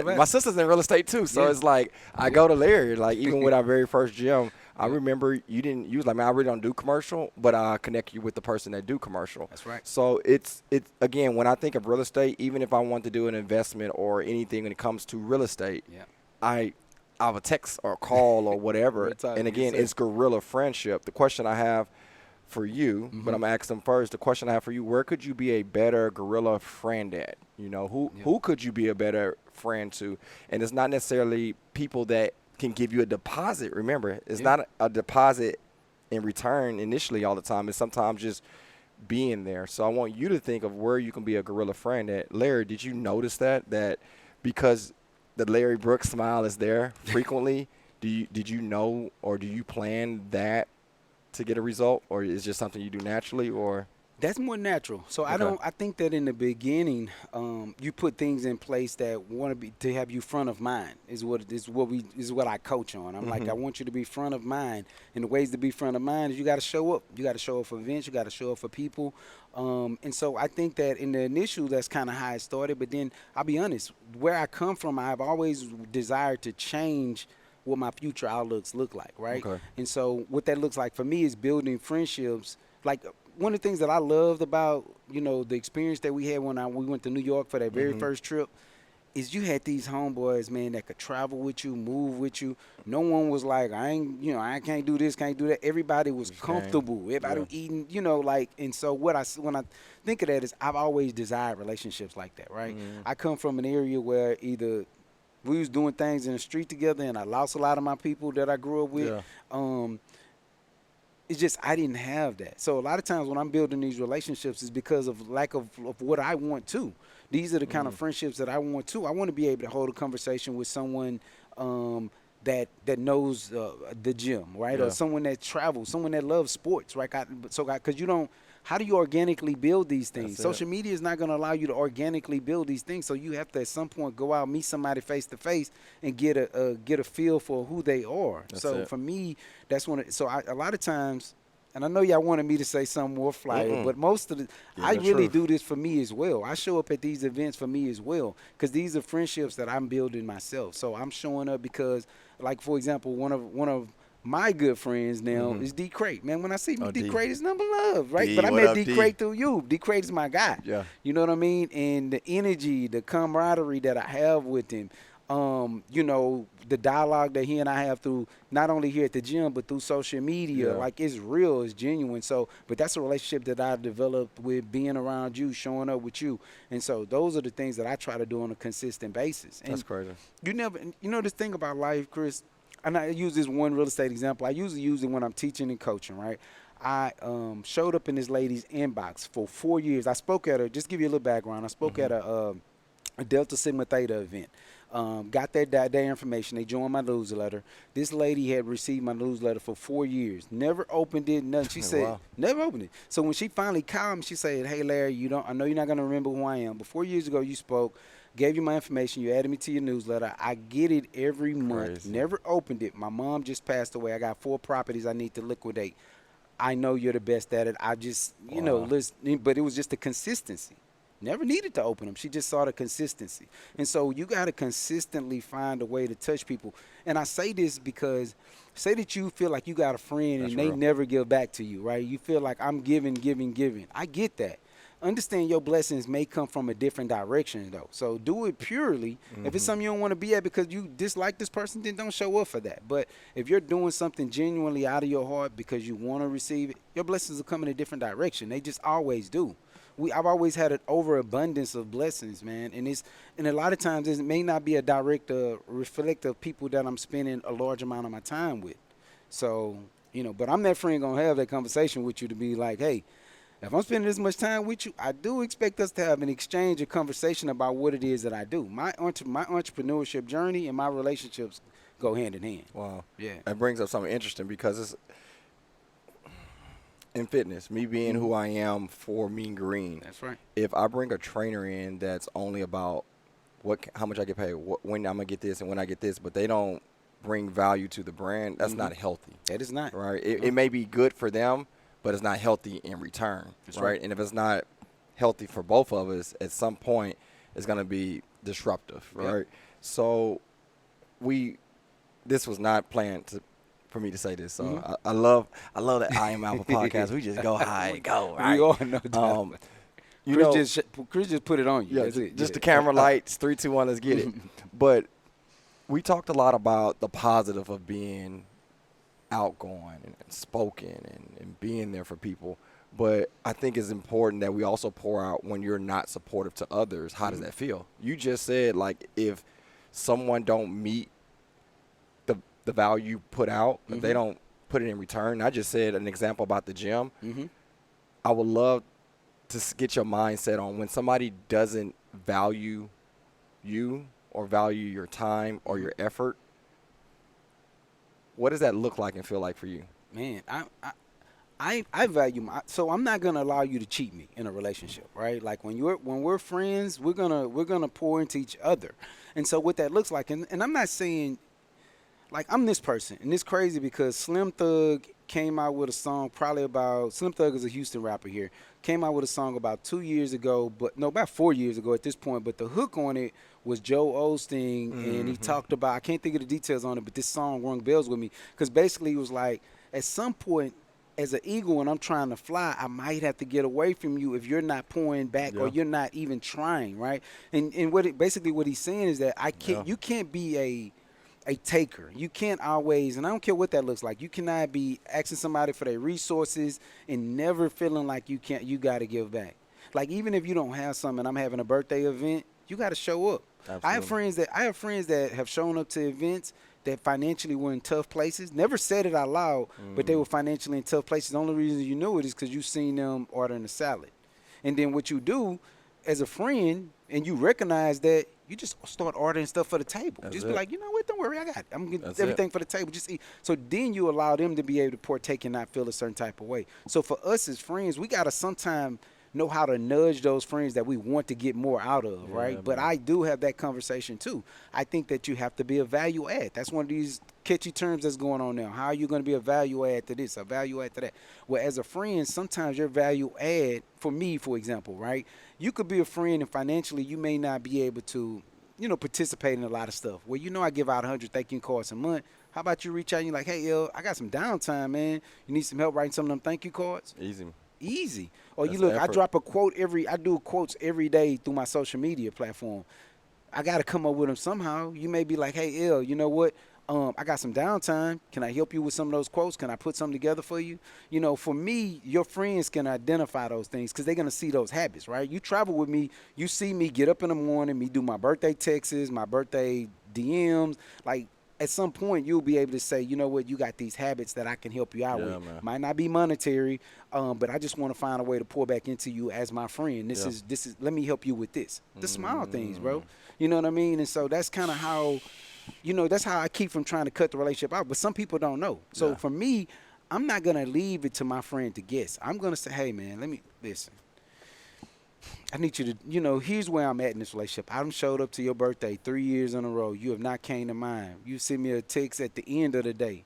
real estate too, so it's like I go to Larry. Like even with our very first gym, I remember you was like, man, I really don't do commercial, but I connect you with the person that do commercial. That's right. So it's again, when I think of real estate, even if I want to do an investment or anything when it comes to real estate, I have a text or call or whatever. And again, it's guerrilla friendship. The question I have for you, but I'm asking them first. The question I have for you: where could you be a better guerrilla friend at? Who could you be a better friend to? And it's not necessarily people that can give you a deposit. Remember, it's not a deposit in return initially all the time. It's sometimes just being there. So I want you to think of where you can be a guerrilla friend at. Larry, did you notice that because the Larry Brooks smile is there frequently? Did you know or do you plan that to get a result, or is it just something you do naturally, or? That's more natural. So I think that in the beginning, you put things in place that want to have you front of mind is what I coach on. I'm like, I want you to be front of mind. And the ways to be front of mind is you got to show up. You got to show up for events. You got to show up for people. And so I think that in the initial, that's kind of how it started. But then I'll be honest, where I come from, I've always desired to change what my future outlooks look like, right? Okay. And so what that looks like for me is building friendships. Like one of the things that I loved about, the experience that we had when we went to New York for that very first trip is you had these homeboys, man, that could travel with you, move with you. No one was like, I can't do this, can't do that. Everybody was comfortable. Everybody was eating, and so when I think of that is I've always desired relationships like that, right? I come from an area where either we was doing things in the street together and I lost a lot of my people that I grew up with. It's just I didn't have that. So a lot of times when I'm building these relationships is because of lack of what I want to. These are the kind of friendships that I want to. I want to be able to hold a conversation with someone that knows the gym, right? Or someone that travels, someone that loves sports, right? Because you don't. How do you organically build these things? Social media is not going to allow you to organically build these things. So you have to at some point go out, meet somebody face to face, and get a feel for who they are. For me, that's when. A lot of times, and I know y'all wanted me to say something more flyer, but most of I really do this for me as well. I show up at these events for me as well because these are friendships that I'm building myself. So I'm showing up because, like for example, one of My good friends now is D Crate. Man, when I see Oh, D D. Crate, it's number love, right? D, But I what met up, D D? Crate through you. D Crate is my guy. Yeah. You know what I mean? And the energy, the camaraderie that I have with him, the dialogue that he and I have through not only here at the gym but through social media, Yeah. like it's real, it's genuine. So, but that's a relationship that I developed with being around you, showing up with you, and so those are the things that I try to do on a consistent basis. And That's crazy. this thing about life, Chris, and I use this one real estate example. I usually use it when I'm teaching and coaching, right? I showed up in this lady's inbox for 4 years. I spoke at her, just give you a little background. I spoke at a Delta Sigma Theta event. Got their information. They joined my newsletter. This lady had received my newsletter for 4 years. Never opened it, nothing. She said, Wow. never opened it. So when she finally called me, she said, hey, Larry, I know you're not going to remember who I am, but 4 years ago you spoke, gave you my information, you added me to your newsletter. I get it every month. Crazy. Never opened it. My mom just passed away. I got 4 properties I need to liquidate. I know you're the best at it. I just, Wow. listen, but it was just the consistency. Never needed to open them. She just saw the consistency. And so you got to consistently find a way to touch people. And I say this because say that you feel like you got a friend That's and they real. never give back to you, right? You feel like I'm giving, giving, giving. I get that. Understand your blessings may come from a different direction, though. So do it purely. If it's something you don't want to be at because you dislike this person, then don't show up for that. But if you're doing something genuinely out of your heart because you want to receive it, your blessings will come in a different direction. They just always do. I've always had an overabundance of blessings, man, and a lot of times it may not be a direct reflect of people that I'm spending a large amount of my time with. So but I'm that friend gonna have that conversation with you to be like, hey, if I'm spending this much time with you, I do expect us to have an exchange, a conversation about what it is that I do. My entrepreneurship journey and my relationships go hand in hand. Wow. Yeah. That brings up something interesting because it's in fitness, me being who I am for Mean Green. That's right. If I bring a trainer in that's only about how much I get paid, when I'm gonna get this and when I get this, but they don't bring value to the brand, that's not healthy. That is not. Right? It may be good for them, but it's not healthy in return. That's right? right. And if it's not healthy for both of us, at some point it's gonna be disruptive. Right? Yep. So this was not planned for me to say this. So I love that I Am Alpha podcast. We just go high and go. Right? We all know that. Chris just put it on you. Yeah, That's it. just Yeah. the camera lights, 3, 2, 1, let's get it. But we talked a lot about the positive of being outgoing and spoken and being there for people. But I think it's important that we also pour out when you're not supportive to others. How does that feel? You just said, like, if someone don't meet the value you put out, if they don't put it in return. I just said an example about the gym. I would love to get your mindset on when somebody doesn't value you or value your time or your effort. What does that look like and feel like for you? Man, I value so I'm not gonna allow you to cheat me in a relationship, right? Like when we're friends, we're gonna pour into each other, and so what that looks like, and I'm not saying like I'm this person, and it's crazy because Slim Thug came out with a song Slim Thug is a Houston rapper here, came out with a song about 2 years ago, about 4 years ago at this point, but the hook on it was Joe Osteen, and he talked about, I can't think of the details on it, but this song rung bells with me, because basically it was like, at some point, as an eagle, when I'm trying to fly, I might have to get away from you if you're not pouring back or you're not even trying, right? And what he's saying is that you can't be a taker. You can't always, and I don't care what that looks like, you cannot be asking somebody for their resources and never feeling like you got to give back. Like, even if you don't have something and I'm having a birthday event, you got to show up. Absolutely. I have friends that have shown up to events that financially were in tough places. Never said it out loud, but they were financially in tough places. The only reason you knew it is because you seen them ordering a salad. And then what you do as a friend, and you recognize that, you just start ordering stuff for the table. That's just it. be like, you know what, don't worry, I got it. I'm getting That's everything it. for the table. Just eat. So then you allow them to be able to partake and not feel a certain type of way. So for us as friends, we got to sometimes know how to nudge those friends that we want to get more out of, right? But man. I do have that conversation too. I think that you have to be a value add. That's one of these catchy terms that's going on now. How are you going to be a value add to this, a value add to that? Well, as a friend, sometimes your value add, for me, for example, right? You could be a friend and financially you may not be able to, participate in a lot of stuff. Well, I give out 100 thank you cards a month, How about you reach out and you're like, hey, yo, I got some downtime, man. You need some help writing some of them thank you cards? Easy. Easy. Or That's you look, I effort. drop a quote I do quotes every day through my social media platform. I got to come up with them somehow. You may be like, hey, L, you know what? I got some downtime. Can I help you with some of those quotes? Can I put something together for you? You know, for me, your friends can identify those things because they're going to see those habits, right? You travel with me. You see me get up in the morning, me do my birthday texts, my birthday DMs. Like, at some point, you'll be able to say, you know what, you got these habits that I can help you out Yeah, with. man. Might not be monetary, but I just want to find a way to pour back into you as my friend. Yeah. This is. Let me help you with this. The small things, bro. Mm. You know what I mean? And so that's kind of how, that's how I keep from trying to cut the relationship out. But some people don't know. So Yeah. for me, I'm not gonna leave it to my friend to guess. I'm gonna say, hey man, let me listen. I need you to, here's where I'm at in this relationship. I done showed up to your birthday 3 years in a row. You have not came to mine. You send me a text at the end of the day.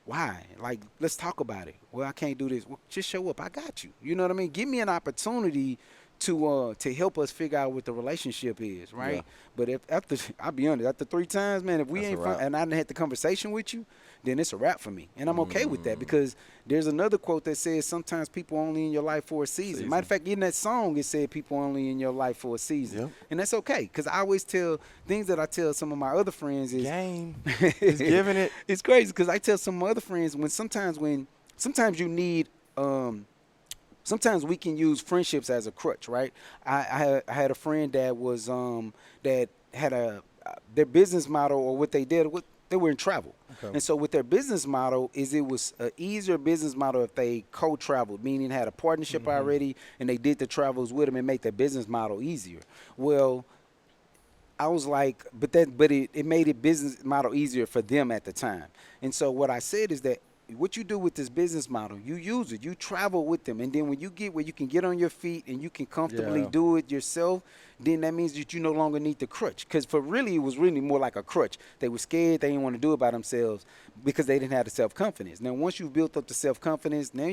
Why? Like, let's talk about it. Well, I can't do this. Well, just show up. I got you. You know what I mean? Give me an opportunity to help us figure out what the relationship is, Yeah. right? But if after, I'll be honest, after 3 times, man, if we That's a ain't fun, wrap. and I didn't have the conversation with you, then it's a wrap for me, and I'm okay with that Mm. because there's another quote that says sometimes people only in your life for a season. Matter of fact, in that song, it said people only in your life for a season, Yep. and that's okay because I always tell things that I tell some of my other friends is Game. He's giving it. it's crazy because I tell some of my other friends sometimes you need sometimes we can use friendships as a crutch, right? I had a friend that was that had their business model or what they did. They were in travel, Okay. and so with their business model is it was an easier business model if they co-traveled, meaning had a partnership already and they did the travels with them and make their business model easier. Well, I was like, but it made it business model easier for them at the time. And so what I said is that what you do with this business model, you use it, you travel with them, and then when you get where you can get on your feet and you can comfortably Yeah. do it yourself, then that means that you no longer need the crutch. Because it was really more like a crutch. They were scared, they didn't want to do it by themselves because they didn't have the self confidence. Now once you've built up the self confidence, now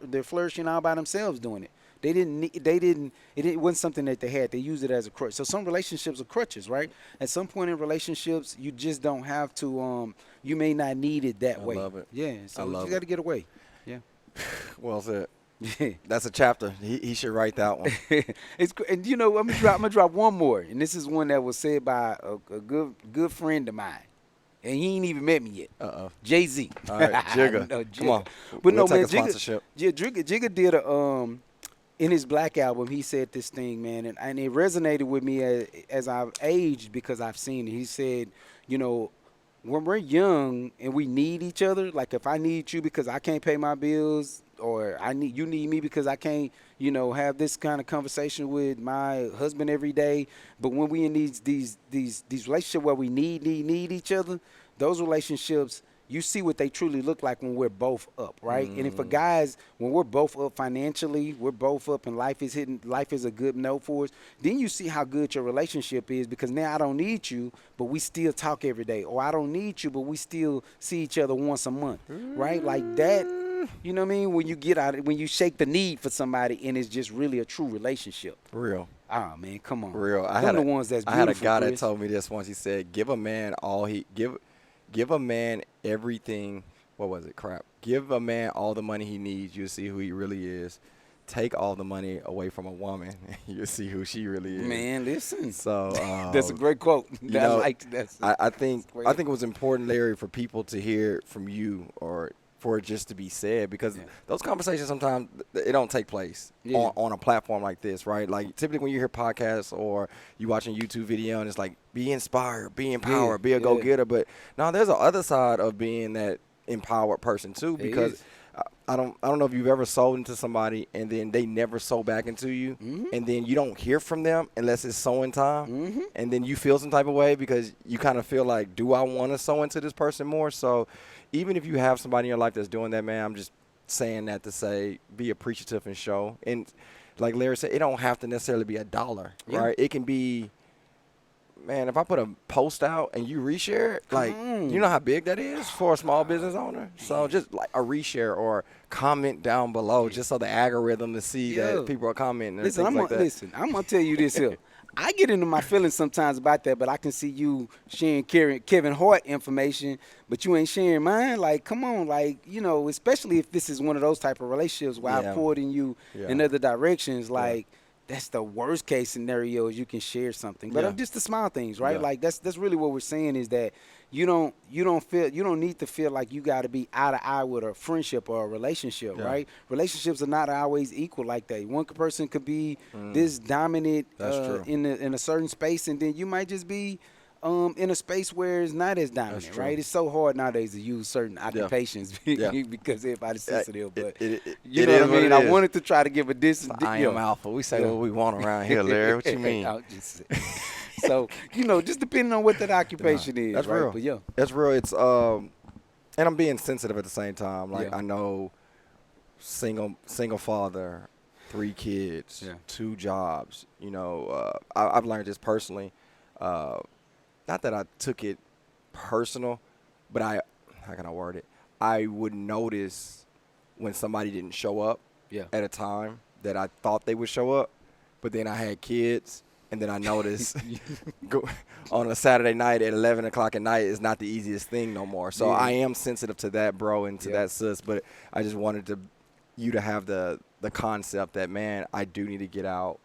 they're flourishing all by themselves doing it. It wasn't something that they had. They used it as a crutch. So some relationships are crutches, right? At some point in relationships, you just don't have to, you may not need it that way. I love it. Yeah, so I you love got it. to get away. Yeah. Well said. Yeah. That's a chapter. He should write that one. And I'm gonna drop one more, and this is one that was said by a good friend of mine, and he ain't even met me yet. Uh-oh. Jay-Z. All right, Jigga. No, Come on. But We'll no, take man, a sponsorship. Jigga did in his Black album, he said this thing, man, and it resonated with me as I've aged because I've seen it. He said, when we're young and we need each other, like if I need you because I can't pay my bills, or you need me because I can't, have this kind of conversation with my husband every day. But when we in these relationships where we need each other, those relationships, you see what they truly look like when we're both up, right? And if for guys, when we're both up financially, we're both up and life is a good note for us, then you see how good your relationship is because now I don't need you, but we still talk every day. Or I don't need you, but we still see each other once a month, right? Like that, you know what I mean? When you get out, when you shake the need for somebody and it's just really a true relationship. Real. Ah, man, come on. Real. I had the ones that's I had a beautiful, guy that Chris. told me this once. He said, "Give a man give a man everything." What was it? Crap. Give a man all the money he needs. You'll see who he really is. Take all the money away from a woman. You'll see who she really is. Man, listen. So That's a great quote. I think it was important, Larry, for people to hear from you or for it just to be said because those conversations sometimes it don't take place on a platform like this, right? Like typically when you hear podcasts or you watching a YouTube video and it's like be inspired, be empowered, be a go-getter, but no, there's a other side of being that empowered person too because I don't know if you've ever sold into somebody and then they never sold back into you and then you don't hear from them unless it's sowing time and then you feel some type of way because you kind of feel like, do I want to sow into this person more? So even if you have somebody in your life that's doing that, man, I'm just saying that to say be appreciative and show. And like Larry said, it don't have to necessarily be $1, right? It can be man, if I put a post out and you reshare it, like, you know how big that is for a small business owner? So just like a reshare or comment down below just so the algorithm to see that people are commenting and Listen, things like that. listen, I'm gonna tell you this here. I get into my feelings sometimes about that, but I can see you sharing Kevin Hart information, but you ain't sharing mine. Like, come on, like, you know, especially if this is one of those type of relationships where I poured in you in other directions, like. That's the worst case scenario is you can share something, but just the small things, right? Like that's really what we're saying is that you don't need to feel like you got to be eye to eye with a friendship or a relationship, right? Relationships are not always equal like that. One person could be this dominant in a certain space, and then you might just be in a space where it's not as dominant, right? It's so hard nowadays to use certain occupations because everybody's sensitive. But you know what I mean? I wanted to try to give a I am alpha. We say what we want around here, Larry. What you mean? So, you know, just depending on what that occupation is, that's right? real. But that's real. It's and I'm being sensitive at the same time. Like I know single father, 3 kids, 2 jobs. You know, I've learned this personally. Not that I took it personal, but how can I word it? I would notice when somebody didn't show up at a time that I thought they would show up, but then I had kids, and then I noticed on a Saturday night at 11 o'clock at night is not the easiest thing no more. So I am sensitive to that, bro, and to that, sis, but I just wanted you to have the concept that, man, I do need to get out.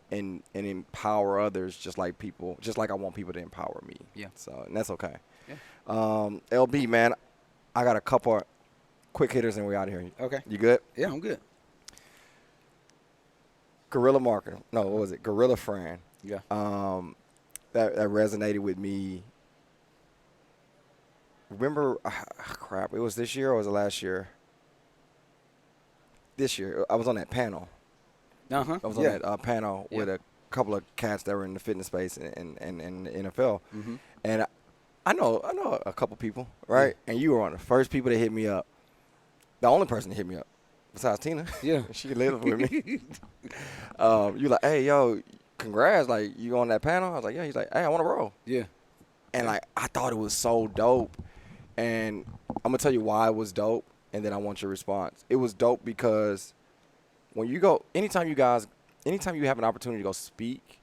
And empower others just like I want people to empower me. So, and that's okay. LB, man, I got a couple quick hitters and we're out of here. Okay. You good? Yeah, I'm good. Guerrilla marketing. No, what was it? Guerrilla friend. Yeah. That resonated with me. Remember, crap, it was this year or was it last year? This year. I was on that panel. I was on that panel with a couple of cats that were in the fitness space and the NFL. And I know a couple people, right? And you were one of the first people that hit me up. The only person that hit me up, besides Tina. She lived with me. You like, hey, yo, congrats. Like, you on that panel? I was like, yeah. He's like, hey, I want to roll. And, like, I thought it was so dope. And I'm going to tell you why it was dope, and then I want your response. It was dope because when you go, anytime you have an opportunity to go speak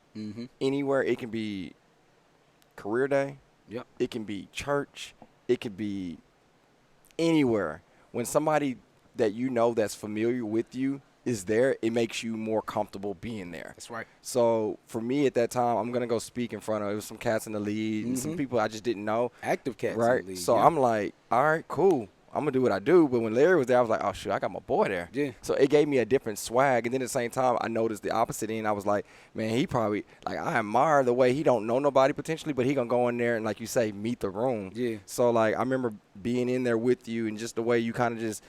anywhere, it can be career day, it can be church, it could be anywhere. When somebody that you know that's familiar with you is there, it makes you more comfortable being there. That's right. So for me at that time, I'm gonna go speak in front of it was some cats in the lead and some people I just didn't know, active cats, right? in the league, so I'm like, all right, cool. I'm going to do what I do. But when Larry was there, I was like, oh, shoot, I got my boy there. So it gave me a different swag. And then at the same time, I noticed the opposite end. I was like, man, he probably, like, I admire the way he don't know nobody potentially, but he going to go in there and, like you say, meet the room. So, like, I remember being in there with you and just the way you kind of just,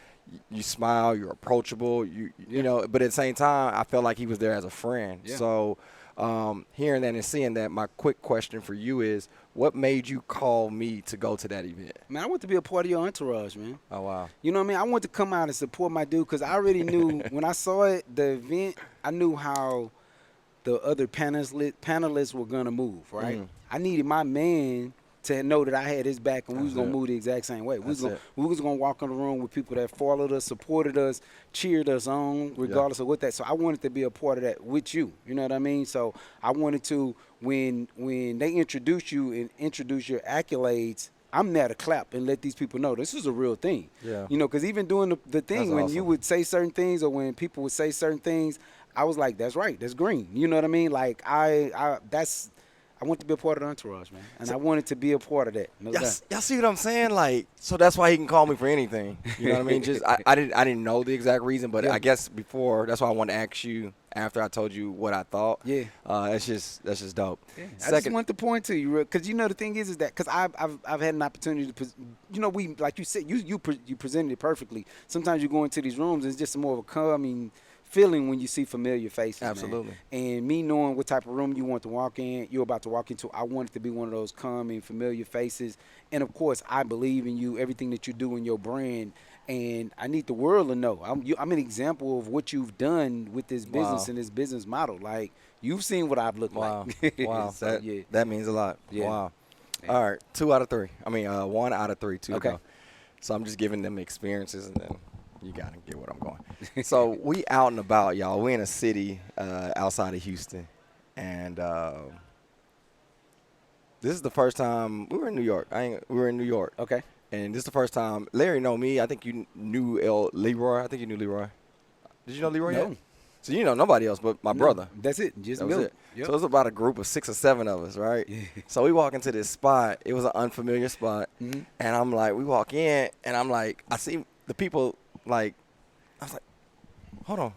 you smile, you're approachable, you know. But at the same time, I felt like he was there as a friend. So hearing that and seeing that, my quick question for you is, what made you call me to go to that event? Man, I want to be a part of your entourage, man. Oh, wow. You know what I mean? I want to come out and support my dude because I already knew when I saw it, the event, I knew how the other panelists were going to move, right? I needed my man to know that I had his back and we was going to move the exact same way. We was going to walk in the room with people that followed us, supported us, cheered us on, regardless of what that. So I wanted to be a part of that with you. You know what I mean? So I wanted to, when they introduce you and introduce your accolades, I'm there to clap and let these people know this is a real thing. You know, because even doing the thing, when you would say certain things or when people would say certain things, I was like, that's right, that's green. You know what I mean? Like, I want to be a part of the entourage, man, and I wanted to be a part of that. Y'all see what I'm saying? Like, so that's why he can call me for anything. You know what I mean? Just I didn't know the exact reason, but I guess before that's why I wanted to ask you after I told you what I thought. That's just dope. I just want to point to you because you know the thing is that because I've had an opportunity to, you know, we like you said you presented it perfectly. Sometimes you go into these rooms and it's just more of a calming feeling when you see familiar faces. Absolutely. Man. And me knowing what type of room you want to walk in, you're about to walk into, I want it to be one of those calming, familiar faces. And, of course, I believe in you, everything that you do in your brand. And I need the world to know. I'm an example of what you've done with this business Wow. and this business model. Like, you've seen what I've looked Wow. like. Wow. So, yeah. That means a lot. Yeah. Wow. Yeah. All right. 2 out of 3. I mean, 1 out of 3. 2 to Okay. go. So I'm just giving them experiences, and then you gotta get what I'm going. So we out and about, y'all. We in a city outside of Houston, and this is the first time we were in New York. We were in New York, Okay. and this is the first time. Larry know me. I think you knew Leroy. I think you knew Leroy. Did you know Leroy No. yet? So you know nobody else but my brother. That's it. Just That was Miller. it. Yep. So it was about a group of 6 or 7 of us, right? Yeah. So we walk into this spot. It was an unfamiliar spot. Mm-hmm. And I'm like, we walk in, and I'm like, I see the people, like, I was like, hold on.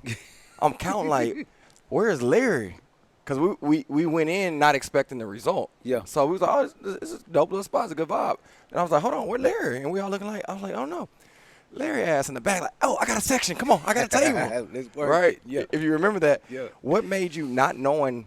I'm counting, like, where's Larry? Because we went in not expecting the result. Yeah. So we was like, oh, this is a dope little spot. It's a good vibe. And I was like, hold on, where's Larry? And we all looking like, I was like, oh, no. Larry ass in the back, like, oh, I got a section. Come on, I got a table. Let's work Right? it. Yeah. If you remember that, Yeah. what made you not knowing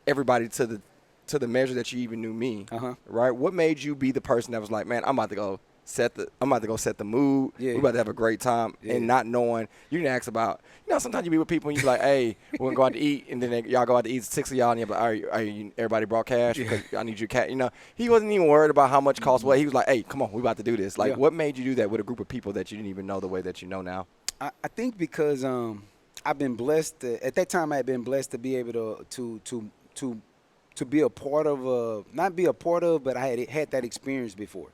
everybody to the measure that you even knew me, Uh-huh. right? What made you be the person that was like, man, I'm about to go set the mood. Yeah. We're about to have a great time, Yeah. and not knowing. You didn't ask about. Sometimes you be with people and you be like, hey, we're gonna go out to eat, and then y'all go out to eat, 6 of y'all, and you're like, all right, everybody brought cash because I need your cash. He wasn't even worried about how much cost what. He was like, hey, come on, we about to do this. Like, Yeah. what made you do that with a group of people that you didn't even know the way that you know now? I think because I've been blessed. At that time, I had been blessed to be able to be a part of not be a part of, but I had that experience before.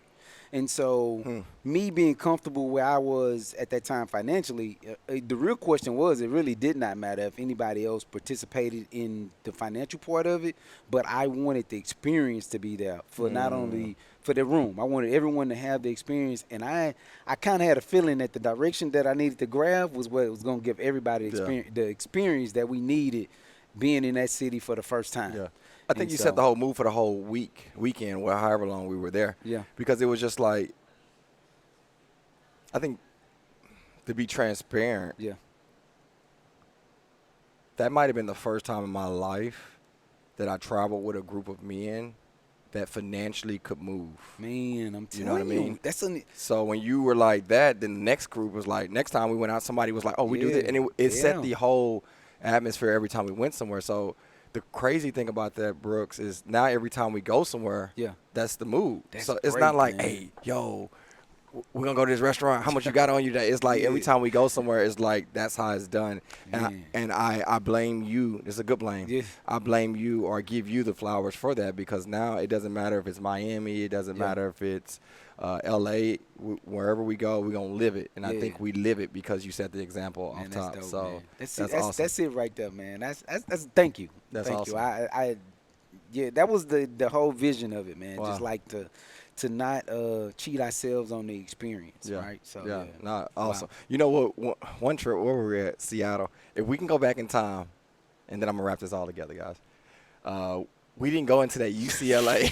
And so me being comfortable where I was at that time financially, the real question was, it really did not matter if anybody else participated in the financial part of it, but I wanted the experience to be there for not only for the room. I wanted everyone to have the experience, and I kind of had a feeling that the direction that I needed to grab was what was going to give everybody the experience that we needed being in that city for the first time. Yeah. I think And you so- set the whole mood for the whole weekend, or however long we were there. Yeah. Because it was just like, I think, to be transparent, Yeah. that might have been the first time in my life that I traveled with a group of men that financially could move. Man, I'm telling You know what I mean? That's So when you were like that, then the next group was like, next time we went out, somebody was like, oh, we do Yeah. this. And it set Yeah. the whole atmosphere every time we went somewhere. So the crazy thing about that, Brooks, is now every time we go somewhere, Yeah. that's the mood. That's So it's great, not like, man. hey, yo, we're going to go to this restaurant. How much you got on you today? It's like every Yeah. time we go somewhere, it's like that's how it's done. Man. And I blame you. It's a good blame. Yeah. I blame you or give you the flowers for that, because now it doesn't matter if it's Miami. It doesn't Yeah. matter if it's L.A. Wherever we go, we're going to live it. And I Yeah. think we live it because you set the example Man, off that's top. dope, So man. That's awesome. That's it right there, man. That's thank you. That's thank awesome. you. Yeah, that was the whole vision of it, man. Wow. Just like to not cheat ourselves on the experience, Yeah. right? So yeah. Nah, awesome. Wow. You know what? One trip where we were at Seattle, if we can go back in time, and then I'm going to wrap this all together, guys. We didn't go into that UCLA.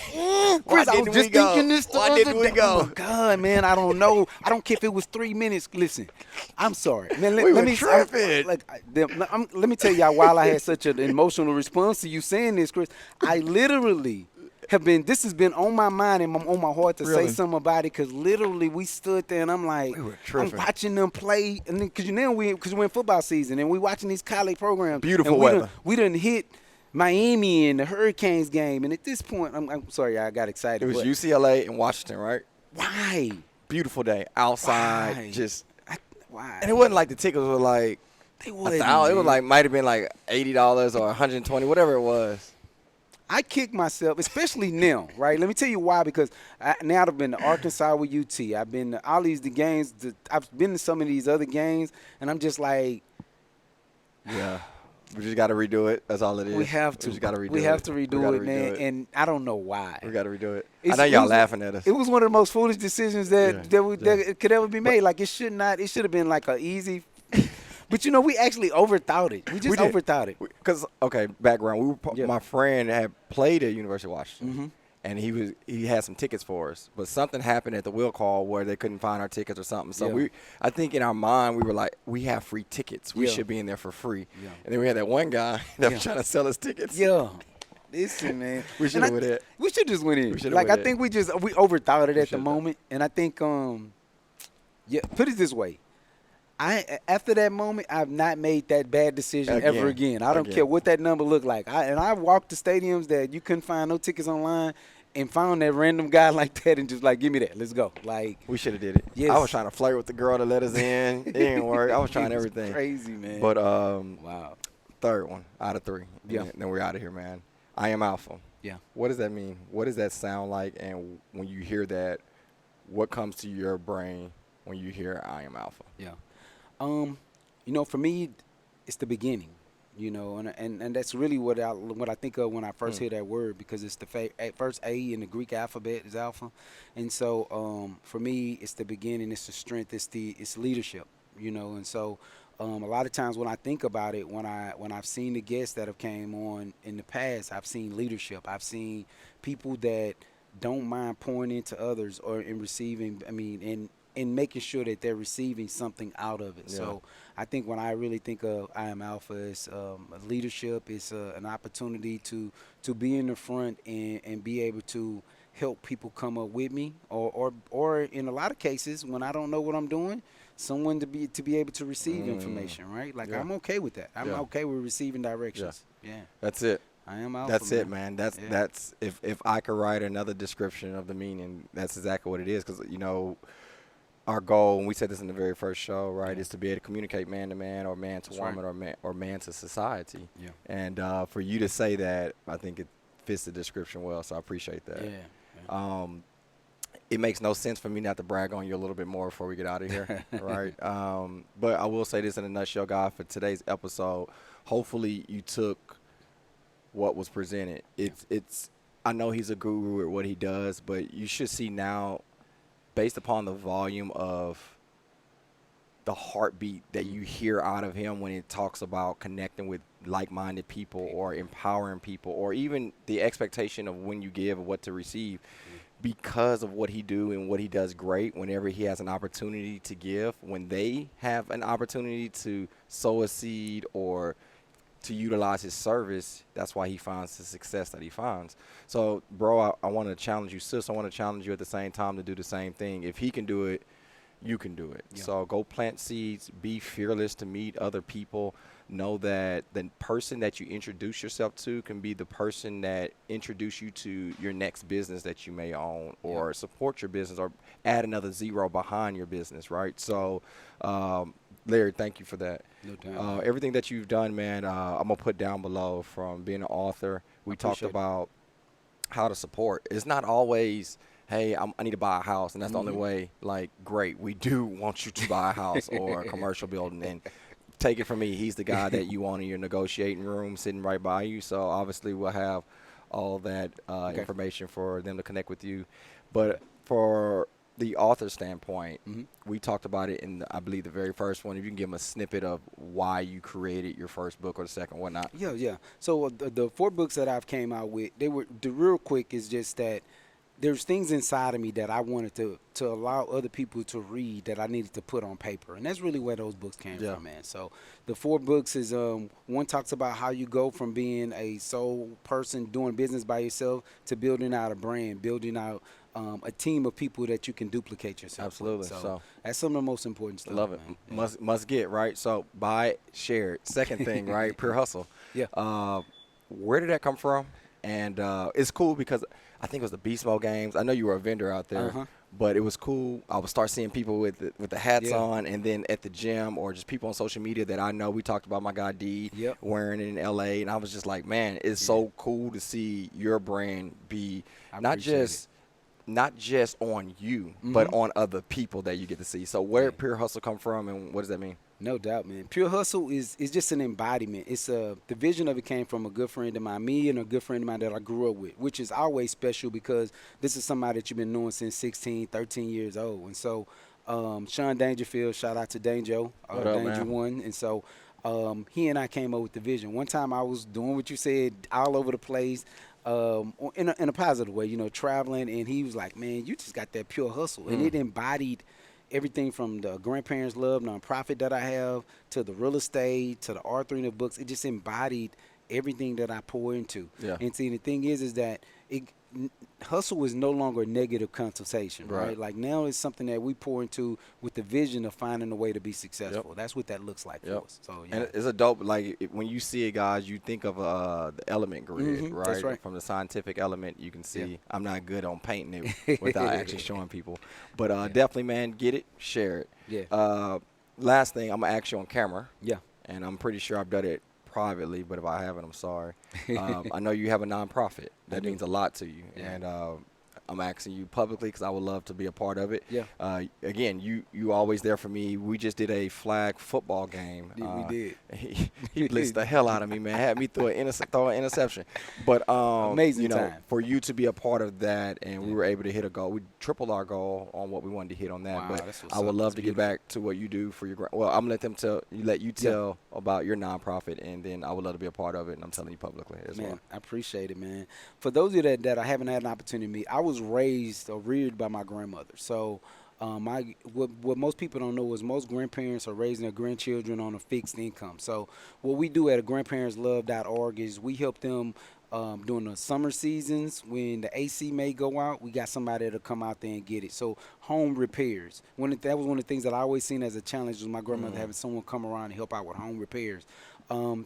Chris, I was just thinking this the Why other didn't we day. go? Oh my God, man, I don't know. I don't care if it was 3 minutes. Listen, I'm sorry, man. We were tripping. Let me tell y'all why I had such an emotional response to you saying this, Chris. I literally have been. This has been on my mind and on my heart to Really? say something about it, because literally we stood there and I'm like, We were I'm tripping. watching them play, and because we're in football season and we watching these college programs. Beautiful and weather. We done hit Miami in the Hurricanes game, and at this point, I'm sorry, I got excited. It was but UCLA and Washington, right? why? Beautiful day outside, Why? just, Why? and it wasn't like the tickets were like They $1,000. wasn't, It was man. like might have been like $80 or $120, whatever it was. I kick myself, especially now, right? Let me tell you why. Because now I've been to Arkansas with UT. I've been to all these games. I've been to some of these other games, and I'm just like, Yeah, we just got to redo it. That's all it is. we have to. We just got to redo it. We have to We redo gotta it, man. it. And I don't know why. We got to redo it. It's- I know y'all it was- laughing at us. It was one of the most foolish decisions that that could ever be made. Like, it should have been like a easy. But we actually overthought it. We just did. overthought it. Because background. Yeah. My friend had played at University of Washington, Mhm. and he had some tickets for us, but something happened at the will call where they couldn't find our tickets or something. So Yeah. I think in our mind we were like, we have free tickets. We Yeah. should be in there for free. Yeah. And then we had that one guy that was Yeah. trying to sell us tickets. Yeah. Listen, man. We should And have went it. We should just went in. We should've Like, went I in. think we overthought it at the should've. moment, and I think Yeah, put it this way. After that moment, I've not made that bad decision ever again. I don't care what that number looked like. I walked to stadiums that you couldn't find no tickets online, and found that random guy like that, and just like, give me that, let's go. Like, we should have did it. yes. I was trying to flirt with the girl to let us in. It didn't work. I was trying everything. Crazy, man. But wow. third one out of 3. Yeah. Then we're out of here, man. I am alpha. Yeah. What does that mean? What does that sound like? And when you hear that, what comes to your brain when you hear I am alpha? Yeah. For me, it's the beginning. And that's really what I think of when I first hear that word, because it's the first A in the Greek alphabet is alpha, and so for me, it's the beginning, it's the strength, it's leadership, and so a lot of times when I think about it, when I've seen the guests that have came on in the past, I've seen leadership, I've seen people that don't mind pouring into others or in receiving. And making sure that they're receiving something out of it. Yeah. So I think when I really think of I Am Alpha, it's leadership. It's an opportunity to be in the front and be able to help people come up with me, or in a lot of cases when I don't know what I'm doing, someone to be able to receive information, right? Like, I'm okay with that. I'm okay with receiving directions. Yeah. That's it. I am alpha. That's it, man. That's if I could write another description of the meaning, that's exactly what it is. Because our goal, and we said this in the very first show, right, is to be able to communicate man to man, or man to woman, or man to society. Yeah. And for you to say that, I think it fits the description well. So I appreciate that. Yeah. It makes no sense for me not to brag on you a little bit more before we get out of here, right? But I will say this in a nutshell, guys, for today's episode. Hopefully you took what was presented. It's I know he's a guru at what he does, but you should see now, based upon the volume of the heartbeat that you hear out of him when it talks about connecting with like-minded people or empowering people, or even the expectation of when you give and what to receive, because of what he do and what he does great. Whenever he has an opportunity to give, when they have an opportunity to sow a seed or to utilize his service, that's why he finds the success that he finds. So, bro, I want to challenge you, sis. I want to challenge you at the same time to do the same thing. If he can do it, you can do it. Yeah. So go plant seeds. Be fearless to meet other people. Know that the person that you introduce yourself to can be the person that introduce you to your next business that you may own, or support your business, or add another zero behind your business, right? So, Larry, thank you for that. No doubt. Everything that you've done, man, I'm going to put down below, from being an author. We talked about how to support. It's not always, hey, I need to buy a house, and that's the only way. Like, great, we do want you to buy a house or a commercial building. And take it from me, he's the guy that you want in your negotiating room sitting right by you. So obviously we'll have all that information for them to connect with you. But for the author standpoint, we talked about it in, I believe, the very first one. If you can give them a snippet of why you created your first book or the second, whatnot. Yeah. So the 4 books that I've came out with, the real quick is just that there's things inside of me that I wanted to allow other people to read, that I needed to put on paper. And that's really where those books came from, man. So the 4 books is, one talks about how you go from being a sole person doing business by yourself to building out a brand, building out a team of people that you can duplicate yourself. Absolutely. So that's some of the most important stuff. Love it. Man. Must get, right? So buy it, share it. Second thing, right? Pure hustle. Yeah. Where did that come from? And it's cool because I think it was the Beast Mode games. I know you were a vendor out there, but it was cool. I would start seeing people with the hats on, and then at the gym, or just people on social media that I know. We talked about my guy D wearing it in LA, and I was just like, man, it's so cool to see your brand be not just on you, but on other people that you get to see. So where did Pure Hustle come from, and what does that mean? No doubt, man. Pure Hustle is just an embodiment. It's the vision of it came from a good friend of mine, me and a good friend of mine that I grew up with, which is always special because this is somebody that you've been knowing since 16, 13 years old. And so Sean Dangerfield, shout out to Danjo, Danger One. And so he and I came up with the vision. One time I was doing what you said, all over the place, in a positive way, traveling, and he was like, man, you just got that pure hustle. And it embodied everything from the Grandparents Love nonprofit that I have, to the real estate, to the authoring of books. It just embodied everything that I pour into. Yeah. And see, the thing is that hustle is no longer a negative connotation, right? Right. Like now it's something that we pour into with the vision of finding a way to be successful. That's what that looks like for Yep. us. So And yeah, it's a dope, like when you see it, guys, you think of the element grid, that's right? right. From the scientific element, you can Yeah. see I'm not good on painting it without actually showing people. But definitely, man, get it, share it. Yeah. Last thing, I'm going to ask you on camera, Yeah. and I'm pretty sure I've done it privately, but if I haven't, I'm sorry. I know you have a nonprofit. I That do. means a lot to you. Yeah. And I'm asking you publicly because I would love to be a part of it. Yeah. Again, you always there for me. We just did a flag football game. Yeah, we did. He blitzed the hell out of me, man. Had me throw an interception. But Amazing you know, time. for you to be a part of that, and we Yeah. were able to hit a goal. We tripled our goal on what we wanted to hit on that. Wow, but that's what's I would up. love That's to get beautiful. back to what you do for your. Well, I'm gonna let you tell about your nonprofit, and then I would love to be a part of it. And I'm telling you publicly as Man, well. I appreciate it, man. For those of you that I haven't had an opportunity to meet, I was raised or reared by my grandmother. So, what most people don't know is most grandparents are raising their grandchildren on a fixed income. So, what we do at a grandparentslove.org is we help them during the summer seasons when the AC may go out. We got somebody that'll come out there and get it. So, home repairs. That was one of the things that I always seen as a challenge was my grandmother having someone come around and help out with home repairs.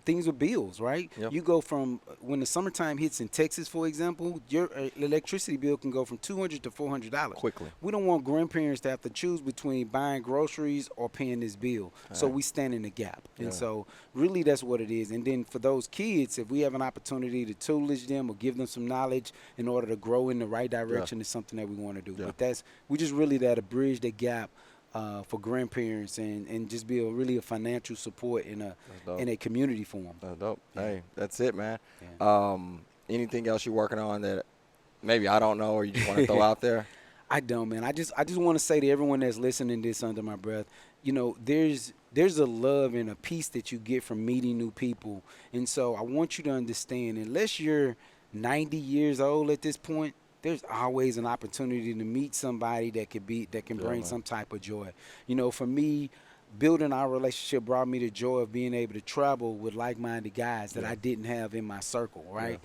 Things with bills, right? Yep. You go from when the summertime hits in Texas, for example, your electricity bill can go from $200 to $400 Quickly. We don't want grandparents to have to choose between buying groceries or paying this bill. So we stand in the gap, and so really that's what it is. And then for those kids, if we have an opportunity to tutelage them or give them some knowledge in order to grow in the right direction, it's something that we want to do. Yeah. But we just really there to bridge the gap. For grandparents and just be really a financial support in a community for them. That's dope. Yeah. Hey, that's it, man. Yeah. Anything else you're working on that maybe I don't know or you just want to throw out there? I don't, man. I just want to say to everyone that's listening to this under my breath, you know, there's a love and a peace that you get from meeting new people. And so I want you to understand, unless you're 90 years old at this point, there's always an opportunity to meet somebody that can bring some type of joy. You know, for me, building our relationship brought me the joy of being able to travel with like-minded guys that I didn't have in my circle, right?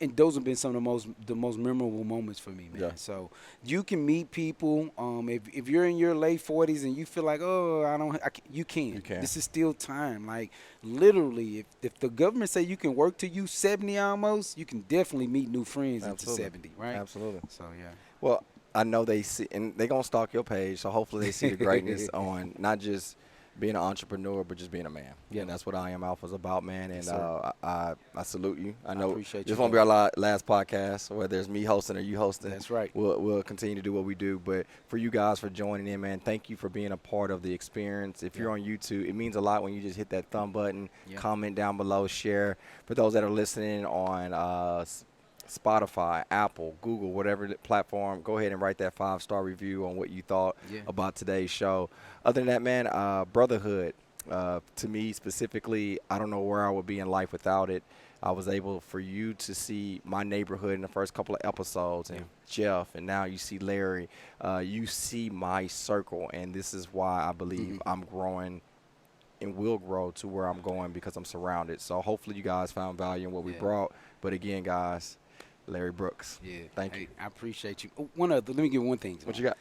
And those have been some of the most memorable moments for me, man. Yeah. So you can meet people. If you're in your late 40s and you feel like, you can. You can. This is still time. Like literally, if the government say you can work till you 70 almost, you can definitely meet new friends into 70, right? Absolutely. So yeah. Well, I know they see, and they're going to stalk your page, so hopefully they see the greatness on not just being an entrepreneur, but just being a man. Yeah. And that's what I Am Alpha's about, man. And Yes, sir. I salute you. I know appreciate this you, won't be our last podcast, whether it's me hosting or you hosting. That's right. We'll continue to do what we do. But for you guys for joining in, man, thank you for being a part of the experience. If you're on YouTube, it means a lot when you just hit that thumb button, comment down below, share. For those that are listening on Spotify, Apple, Google, whatever platform, go ahead and write that 5-star review on what you thought about today's show. Other than that, man, Brotherhood, to me specifically, I don't know where I would be in life without it. I was able for you to see my neighborhood in the first couple of episodes, and Jeff, and now you see Larry. You see my circle, and this is why I believe I'm growing and will grow to where I'm going because I'm surrounded. So hopefully you guys found value in what we brought. But again, guys, Larry Brooks. Yeah. Thank you. I appreciate you. Oh, let me give one thing. What you got?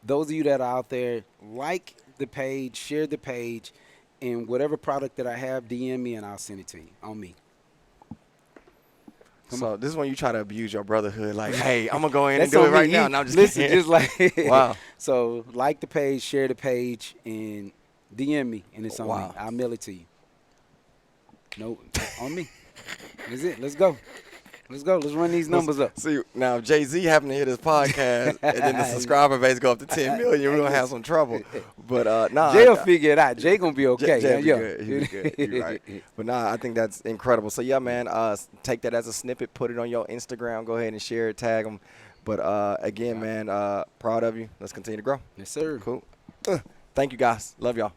Those of you that are out there, like the page, share the page, and whatever product that I have, DM me and I'll send it to you on me. So this is when you try to abuse your brotherhood, like, hey, I'm gonna go in and That's do it on right me. now. And I'm just Listen, kidding. just like Wow. So like the page, share the page, and DM me, and it's on me. I'll mail it to you. No, on me. That's it. Let's go. Let's run these numbers up. See, now if Jay-Z happened to hear this podcast, and then the subscriber base go up to 10 million, we're gonna have some trouble. But Jay'll figure it out. Jay gonna be okay. Jay be good. He be good. You're right. But I think that's incredible. So yeah, man, take that as a snippet, put it on your Instagram, go ahead and share it, tag them. But again, man, proud of you. Let's continue to grow. Yes, sir. Cool. Thank you, guys. Love y'all.